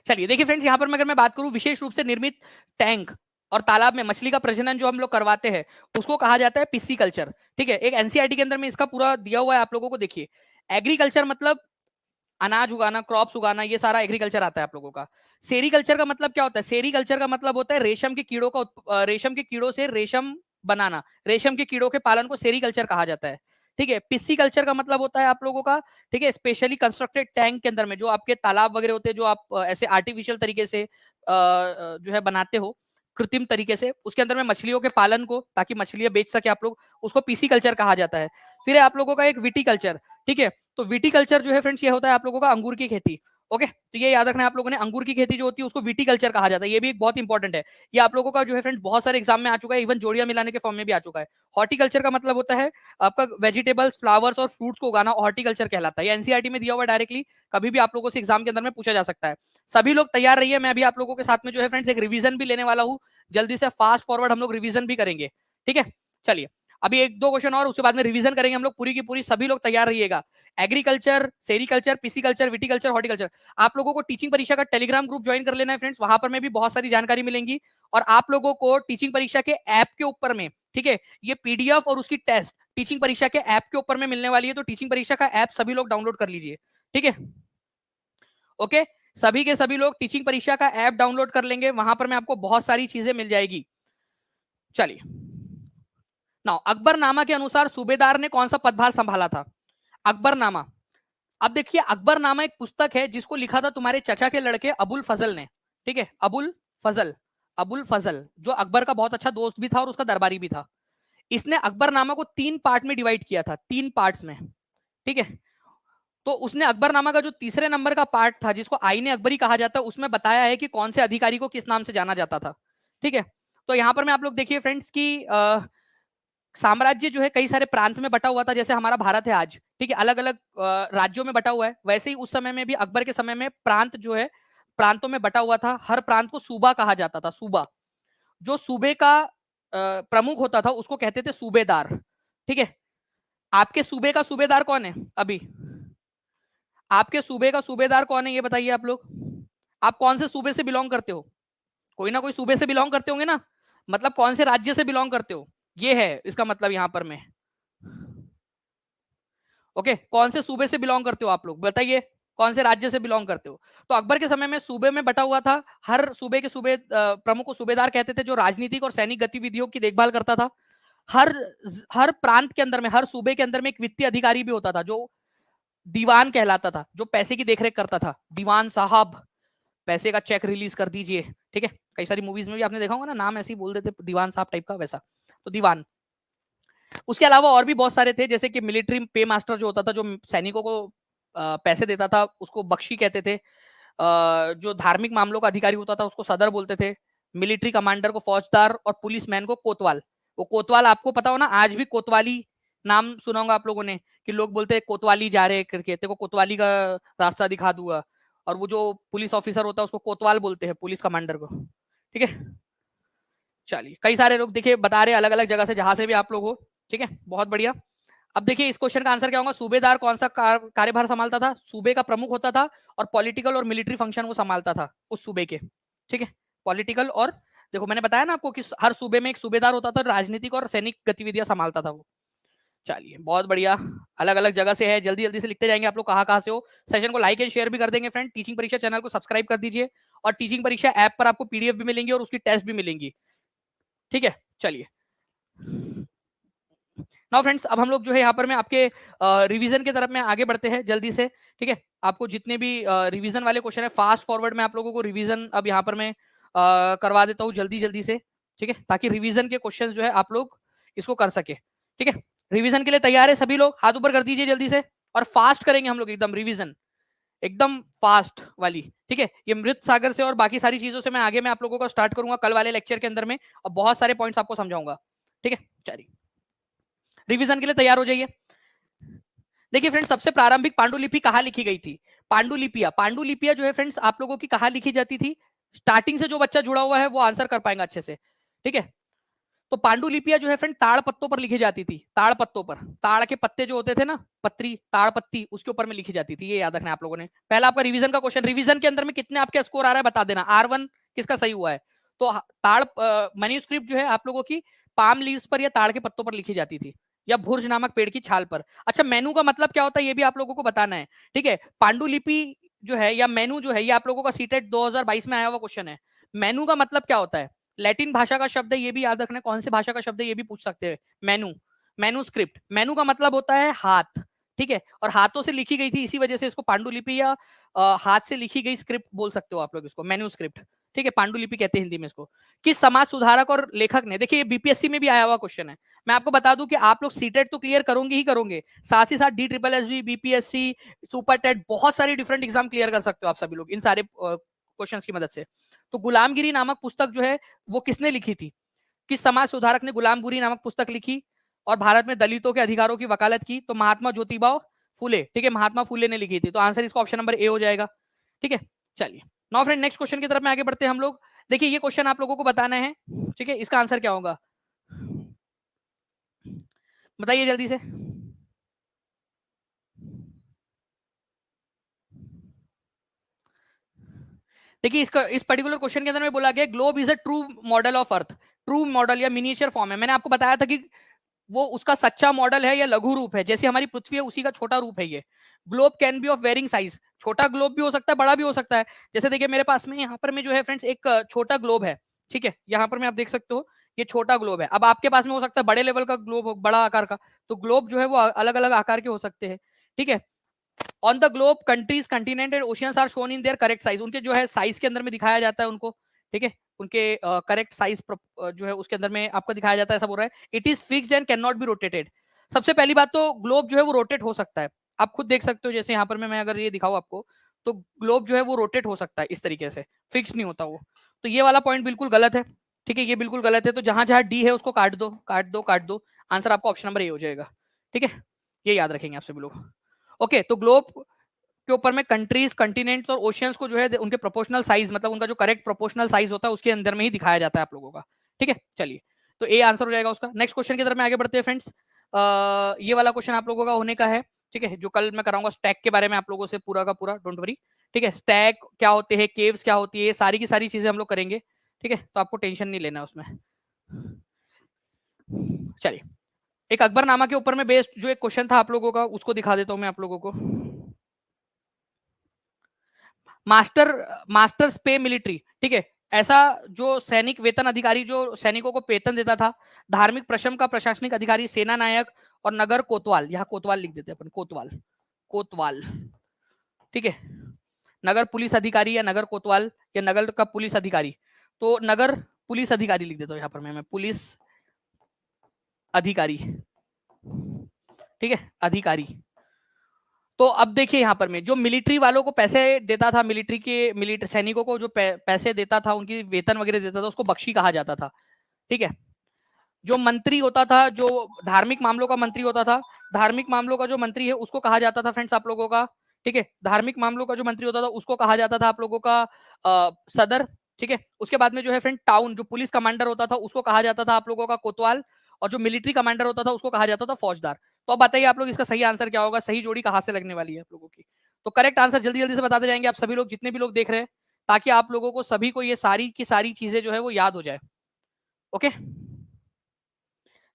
चलिए देखिए फ्रेंड्स, यहाँ पर मैं अगर मैं बात करूं, विशेष रूप से निर्मित टैंक और तालाब में मछली का प्रजनन जो हम लोग करवाते हैं उसको कहा जाता है पिस्सी कल्चर। ठीक है, एक एनसीईआरटी के अंदर में इसका पूरा दिया हुआ है आप लोगों को, देखिए एग्रीकल्चर मतलब अनाज उगाना, क्रॉप्स उगाना, ये सारा एग्रीकल्चर आता है आप लोगों का। सेरीकल्चर का मतलब क्या होता है? सेरीकल्चर का मतलब होता है रेशम के कीड़ों का रेशम के कीड़ों से रेशम बनाना, रेशम के कीड़ों के पालन को सेरीकल्चर कहा जाता है। ठीक है, पिस्सी कल्चर का मतलब होता है आप लोगों का, ठीक है, स्पेशली कंस्ट्रक्टेड टैंक के अंदर में जो आपके तालाब वगैरह होते हैं, जो आप ऐसे आर्टिफिशियल तरीके से जो है बनाते हो, कृत्रिम तरीके से, उसके अंदर में मछलियों के पालन को, ताकि मछलियां बेच सके आप लोग, उसको पीसी कल्चर कहा जाता है। फिर है आप लोगों का एक विटीकल्चर। ठीक है, तो विटीकल्चर जो है फ्रेंड्स ये होता है आप लोगों का अंगूर की खेती। ओके, तो ये याद रखना है आप लोगों ने, अंगूर की खेती जो होती है उसको विटीकल्चर कहा जाता है, ये भी एक बहुत इंपॉर्टेंट है। ये आप लोगों का जो है फ्रेंड्स बहुत सारे एग्जाम में आ चुका है, इवन जोड़ियां मिलाने के फॉर्म में भी आ चुका है। हॉर्टिकल्चर का मतलब होता है आपका वेजिटेबल्स, फ्लावर्स और फ्रूट्स को उगाना, हॉर्टिकल्चर कहलाता है। ये एनसीईआरटी में दिया हुआ डायरेक्टली, कभी भी आप लोगों से एग्जाम के अंदर में पूछा जा सकता है। सभी लोग तैयार रहिए, मैं अभी आप लोगों के साथ में जो है फ्रेंड्स एक रिवीजन भी लेने वाला हूँ, जल्दी से फास्ट फॉरवर्ड हम लोग रिवीजन भी करेंगे। ठीक है, चलिए अभी एक दो क्वेश्चन और, उसके बाद में रिवीजन करेंगे हम लोग पूरी की पूरी, सभी लोग तैयार रहिएगा। Agriculture, sericulture, pisciculture, viticulture, horticulture, आप लोगों को टीचिंग परीक्षा का टेलीग्राम ग्रुप ज्वाइन कर लेना है फ्रेंड्स, वहां पर में भी बहुत सारी जानकारी मिलेंगी। और आप लोगों को टीचिंग परीक्षा के ऐप के ऊपर में, ठीक है, ये पीडीएफ और उसकी टेस्ट टीचिंग परीक्षा के ऐप के ऊपर में मिलने वाली है, तो टीचिंग परीक्षा का ऐप सभी लोग डाउनलोड कर लीजिए, ठीक है। ओके, सभी के सभी लोग टीचिंग परीक्षा का ऐप डाउनलोड कर लेंगे, वहां पर में आपको बहुत सारी चीजें मिल जाएगी। चलिए, नाउ अकबरनामा के अनुसार सूबेदार ने कौन सा पदभार संभाला था? अकबरनामा, अब देखिए अकबरनामा एक पुस्तक है जिसको लिखा था तुम्हारे चचा के लड़के अबुल फजल ने, ठीक है, अबुल फजल, अबुल फजल जो अकबर का बहुत अच्छा दोस्त भी था और उसका दरबारी भी था। इसने अकबरनामा को 3 पार्ट में डिवाइड किया था, 3 पार्ट्स में, ठीक है। तो उसने अकबरनामा का जो तीसरे नंबर का पार्ट था जिसको आईने अकबरी कहा जाता है, उसमें बताया है कि कौन से अधिकारी को किस नाम से जाना जाता था, ठीक है। तो यहां पर मैं आप लोग देखिए फ्रेंड्स की साम्राज्य जो है कई सारे प्रांत में बटा हुआ था, जैसे हमारा भारत है आज, ठीक है, अलग अलग राज्यों में बटा हुआ है। वैसे ही उस समय में भी अकबर के समय में प्रांत जो है प्रांतों में बटा हुआ था। हर प्रांत को सूबा कहा जाता था, सूबा। जो सूबे का प्रमुख होता था उसको कहते थे सूबेदार, ठीक है। आपके सूबे का सूबेदार कौन है? अभी आपके सूबे का सूबेदार कौन है ये बताइए आप लोग। आप कौन से सूबे से बिलोंग करते हो? कोई ना कोई सूबे से बिलोंग करते होंगे ना, मतलब कौन से राज्य से बिलोंग करते हो, ये है इसका मतलब यहां पर मैं। ओके, कौन से सूबे से बिलोंग करते हो आप लोग बताइए, कौन से राज्य से बिलोंग करते हो? तो अकबर के समय में सूबे में बटा हुआ था। हर सूबे के सूबे प्रमुख को सूबेदार कहते थे, जो राजनीतिक और सैनिक गतिविधियों की देखभाल करता था। हर हर प्रांत के अंदर में, हर सूबे के अंदर में एक वित्तीय अधिकारी भी होता था जो दीवान कहलाता था, जो पैसे की देखरेख करता था। दीवान साहब, पैसे का चेक रिलीज कर दीजिए, ठीक है। कई सारी मूवीज में भी आपने देखा होगा ना, नाम ऐसे ही बोल देते दीवान साहब टाइप का, वैसा। तो दीवान। उसके अलावा और भी बहुत सारे थे, जैसे कि मिलिट्री पे मास्टर जो होता था, जो सैनिकों को पैसे देता था, उसको बख्शी कहते थे। जो धार्मिक मामलों का अधिकारी होता था उसको सदर बोलते थे। मिलिट्री कमांडर को फौजदार और पुलिस मैन को कोतवाल। वो कोतवाल आपको पता हो ना, आज भी कोतवाली नाम सुना होगा आप लोगों ने, कि लोग बोलते हैं कोतवाली जा रहे करके, तेरे को कोतवाली का रास्ता दिखा दूंगा। और वो जो पुलिस ऑफिसर होता है उसको कोतवाल बोलते हैं, पुलिस कमांडर को, ठीक है। चलिए, कई सारे लोग देखिए बता रहे अलग अलग जगह से, जहां से भी आप लोग हो, ठीक है, बहुत बढ़िया। अब देखिए इस क्वेश्चन का आंसर क्या होगा। सूबेदार कौन सा कार्यभार संभालता था? सूबे का प्रमुख होता था और पॉलिटिकल और मिलिट्री फंक्शन वो संभालता था उस सूबे के, ठीक है। पॉलिटिकल और, देखो मैंने बताया ना आपको कि हर सूबे में एक सूबेदार होता था, राजनीतिक और सैनिक गतिविधियां संभालता था वो। चलिए, बहुत बढ़िया। अलग अलग जगह से है, जल्दी जल्दी से लिखते जाएंगे आप लोग कहाँ कहाँ से हो। सेशन को लाइक एंड शेयर भी कर देंगे फ्रेंड। टीचिंग परीक्षा चैनल को सब्सक्राइब कर दीजिए, और टीचिंग परीक्षा ऐप पर आपको पीडीएफ भी मिलेंगी और उसकी टेस्ट भी मिलेंगी, ठीक है। चलिए, नाउ फ्रेंड्स, अब हम लोग जो है यहाँ पर में आपके रिवीजन की तरफ में आगे बढ़ते हैं जल्दी से, ठीक है। आपको जितने भी रिवीजन वाले क्वेश्चन है, फास्ट फॉरवर्ड में आप लोगों को रिवीजन अब यहाँ पर मैं करवा देता हूँ जल्दी जल्दी से, ठीक है, ताकि रिवीजन के क्वेश्चन जो है आप लोग इसको कर सके, ठीक है। रिवीजन के लिए तैयार है सभी लोग? हाथ ऊपर कर दीजिए जल्दी से। और फास्ट करेंगे हम लोग एकदम रिवीजन, एकदम फास्ट वाली, ठीक है। ये मृत सागर से और बाकी सारी चीजों से मैं आगे मैं आप लोगों को स्टार्ट करूंगा कल वाले लेक्चर के अंदर में, और बहुत सारे पॉइंट्स आपको समझाऊंगा, ठीक है। चलिए, रिवीजन के लिए तैयार हो जाइए। देखिए फ्रेंड्स, सबसे प्रारंभिक पांडुलिपि कहाँ लिखी गई थी? पांडुलिपिया, पांडुलिपिया जो है फ्रेंड्स आप लोगों की कहाँ लिखी जाती थी? स्टार्टिंग से जो बच्चा जुड़ा हुआ है वो आंसर कर पाएगा अच्छे से, ठीक है। तो पांडुलिपिया जो है फ्रेंड ताड़ पत्तों पर लिखी जाती थी, ताड़ पत्तों पर। ताड़ के पत्ते जो होते थे ना, पत्री, ताड़ पत्ती, उसके ऊपर में लिखी जाती थी। ये याद रखना आप लोगों ने। पहला आपका रिवीजन का क्वेश्चन, रिवीजन के अंदर में कितने आपके स्कोर आ रहा है बता देना। R1 किसका सही हुआ है? तो ताड़ मैन्यूस्क्रिप्ट जो है आप लोगों की पाम लीव्स पर या ताड़ के पत्तों पर लिखी जाती थी, या भुर्ज नामक पेड़ की छाल पर। अच्छा, मेनू का मतलब क्या होता है ये भी आप लोगों को बताना है, ठीक है। पांडुलिपि जो है या मेनू जो है, ये आप लोगों का सीटेट 2022 में आया हुआ क्वेश्चन है। मेनू का मतलब क्या होता है? लैटिन भाषा का शब्द है, ये भी याद रखना। कौन से भाषा का शब्द है ये भी पूछ सकते हैं। मेनू, मैन्यूस्क्रिप्ट, मेनू का मतलब होता है हाथ, ठीक है। और हाथों से लिखी गई थी, इसी वजह से इसको पांडुलिपि या हाथ से लिखी गई स्क्रिप्ट बोल सकते हो आप लोग इसको, मैन्यूस्क्रिप्ट, ठीक है। पांडुलिपि कहते हैं हिंदी में इसको। किस समाज सुधारक और लेखक ने, देखिए बीपीएससी में भी आया हुआ क्वेश्चन है। मैं आपको बता दूं कि आप लोग सीटेट तो क्लियर करोगे ही करोगे, साथ ही साथ DSSB, बीपीएससी, सुपर टेट, बहुत सारी डिफरेंट एग्जाम क्लियर कर सकते हो आप सभी लोग इन सारे क्वेश्चन की मदद से। तो गुलामगिरी नामक पुस्तक जो है वो किसने लिखी थी? किस समाज सुधारक ने गुलामगिरी नामक पुस्तक लिखी और भारत में दलितों के अधिकारों की वकालत की? तो महात्मा ज्योतिबा फुले, ठीक है, महात्मा फुले ने लिखी थी। तो आंसर इसका ऑप्शन नंबर ए हो जाएगा, ठीक है। चलिए, नाउ फ्रेंड नेक्स्ट क्वेश्चन की तरफ में आगे बढ़ते हैं हम लोग। देखिए ये क्वेश्चन आप लोगों को बताना है, ठीक है। इसका आंसर क्या होगा बताइए जल्दी से। देखिए इसका, इस पर्टिकुलर क्वेश्चन के अंदर में बोला गया globe is a true model of earth. True model या मिनिएचर फॉर्म है। मैंने आपको बताया था कि वो उसका सच्चा मॉडल है या लघु रूप है, जैसे हमारी पृथ्वी है उसी का छोटा रूप है ये। Globe can be of varying size, छोटा ग्लोब भी हो सकता है, बड़ा भी हो सकता है। जैसे देखिए मेरे पास में यहाँ पर में जो है फ्रेंड्स एक छोटा ग्लोब है, ठीक है, यहाँ पर में आप देख सकते हो ये छोटा ग्लोब है। अब आपके पास में हो सकता है बड़े लेवल का ग्लोब हो, बड़ा आकार का, तो ग्लोब जो है वो अलग अलग आकार के हो सकते हैं, ठीक है। On the globe countries continent and oceans are shown in their correct size, उनके जो है साइज के अंदर में दिखाया जाता है उनको, ठीक है, उनके करेक्ट साइज जो है उसके अंदर में आपको दिखाया जाता है, ऐसा बोल रहा है। It is fixed and can not be rotated. सबसे पहली बात तो ग्लोब जो है वो रोटेट हो सकता है, आप खुद देख सकते हो, जैसे यहाँ पर मैं अगर ये दिखाऊं आपको, तो ग्लोब जो है वो रोटेट हो सकता है इस तरीके से, फिक्स नहीं होता वो। तो ये वाला पॉइंट बिल्कुल गलत है, ठीक है, ये बिल्कुल गलत है। तो जहां जहां डी है उसको काट दो, काट दो, काट दो, आंसर आपका ऑप्शन नंबर ए हो जाएगा, ठीक है, ये याद रखेंगे आप सभी लोग। ओके, तो ग्लोब के ऊपर में कंट्रीज, कंटिनेंट्स और ओशियंस को जो है उनके प्रोपोर्शनल साइज, मतलब उनका जो करेक्ट प्रोपोर्शनल साइज होता है उसके अंदर में ही दिखाया जाता है आप लोगों का, ठीक है। चलिए, तो ए आंसर हो जाएगा उसका। नेक्स्ट क्वेश्चन की तरफ में आगे बढ़ते हैं फ्रेंड्स। ये वाला क्वेश्चन आप लोगों का होने का है, ठीक है, जो कल मैं कराऊंगा स्टैक के बारे में आप लोगों से पूरा का पूरा, डोंट वरी, ठीक है। स्टैक क्या होते हैं, केव्स क्या होती है, सारी की सारी चीजें हम लोग करेंगे, ठीक है, तो आपको टेंशन नहीं लेना उसमें। चलिए, एक अकबरनामा के ऊपर में बेस्ड जो एक क्वेश्चन था आप लोगों का, उसको दिखा देता हूं मैं आप लोगों को। मास्टर्स पे मिलिट्री, ठीक है, ऐसा जो सैनिक वेतन अधिकारी जो सैनिकों को वेतन देता था, धार्मिक प्रशम का प्रशासनिक अधिकारी, सेना नायक और नगर कोतवाल, यहाँ कोतवाल लिख देते अपन, कोतवाल, कोतवाल, ठीक है, नगर पुलिस अधिकारी या नगर कोतवाल या नगर का पुलिस अधिकारी, तो नगर पुलिस अधिकारी लिख देता हूँ यहाँ पर मैं पुलिस अधिकारी, ठीक है, अधिकारी। तो अब देखिए यहाँ पर में जो मिलिट्री वालों को पैसे देता था, मिलिट्री सैनिकों को जो पैसे देता था, उनकी वेतन वगैरह देता था, उसको बख्शी कहा जाता था, ठीक है। जो मंत्री होता था, जो धार्मिक मामलों का मंत्री होता था, धार्मिक मामलों का जो मंत्री है उसको कहा जाता था फ्रेंड्स आप लोगों का, ठीक है, धार्मिक मामलों का जो मंत्री होता था उसको कहा जाता था आप लोगों का सदर, ठीक है। उसके बाद में जो है फ्रेंड टाउन जो पुलिस कमांडर होता था उसको कहा जाता था आप लोगों का कोतवाल, और जो मिलिट्री कमांडर होता था उसको कहा जाता था फौजदार। तो अब बताइए आप लोग इसका सही आंसर क्या होगा, सही जोड़ी कहां से लगने वाली है आप लोगों की। तो करेक्ट आंसर जल्दी जल्दी से बताते जाएंगे आप सभी लोग, जितने भी लोग देख रहे हैं, ताकि आप लोगों को सभी को ये सारी की सारी चीजें जो है वो याद हो जाए। ओके,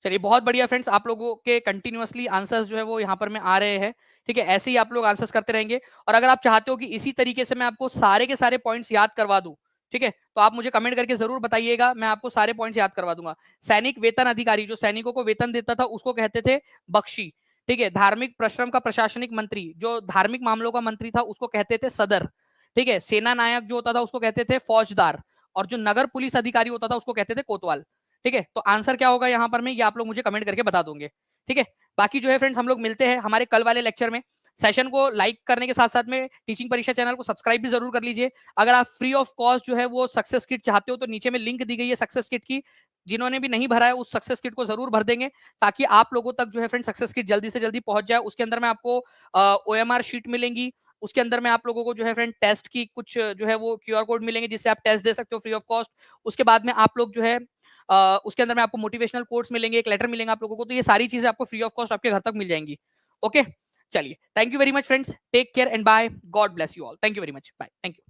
चलिए बहुत बढ़िया फ्रेंड्स, आप लोगों के कंटिन्यूअसली आंसर्स जो है वो यहाँ पर में आ रहे हैं, ठीक है, ऐसे ही आप लोग आंसर्स करते रहेंगे। और अगर आप चाहते हो कि इसी तरीके से मैं आपको सारे के सारे पॉइंट्स याद करवा दूं, ठीक है, तो आप मुझे कमेंट करके जरूर बताइएगा, मैं आपको सारे पॉइंट्स याद करवा दूंगा। सैनिक वेतन अधिकारी जो सैनिकों को वेतन देता था उसको कहते थे बख्शी, ठीक है। धार्मिक प्रश्रम का प्रशासनिक मंत्री जो धार्मिक मामलों का मंत्री था उसको कहते थे सदर, ठीक है। सेना नायक जो होता था उसको कहते थे फौजदार, और जो नगर पुलिस अधिकारी होता था उसको कहते थे कोतवाल, ठीक है। तो आंसर क्या होगा यहाँ पर में, ये आप लोग मुझे कमेंट करके बता दोगे, ठीक है। बाकी जो है फ्रेंड्स हम लोग मिलते हैं हमारे कल वाले लेक्चर में। सेशन को लाइक करने के साथ साथ में टीचिंग परीक्षा चैनल को सब्सक्राइब भी जरूर कर लीजिए। अगर आप फ्री ऑफ कॉस्ट जो है वो सक्सेस किट चाहते हो तो नीचे में लिंक दी गई है सक्सेस किट की, जिन्होंने भी नहीं भरा है उस सक्सेस किट को जरूर भर देंगे, ताकि आप लोगों तक जो है फ्रेंड सक्सेस किट जल्दी से जल्दी पहुंच जाए। उसके अंदर में आपको OMR शीट मिलेंगी, उसके अंदर में आप लोगों को जो है फ्रेंड टेस्ट की कुछ जो है वो QR कोड मिलेंगे जिससे आप टेस्ट दे सकते हो फ्री ऑफ कॉस्ट। उसके बाद में आप लोग जो है उसके अंदर में आपको मोटिवेशनल कोर्स मिलेंगे, एक लेटर मिलेगा आप लोगों को, तो ये सारी चीजें आपको फ्री ऑफ कॉस्ट आपके घर तक मिल जाएंगी। ओके, चलिए, thank you very much friends, take care and bye, God bless you all, thank you very much, bye, thank you.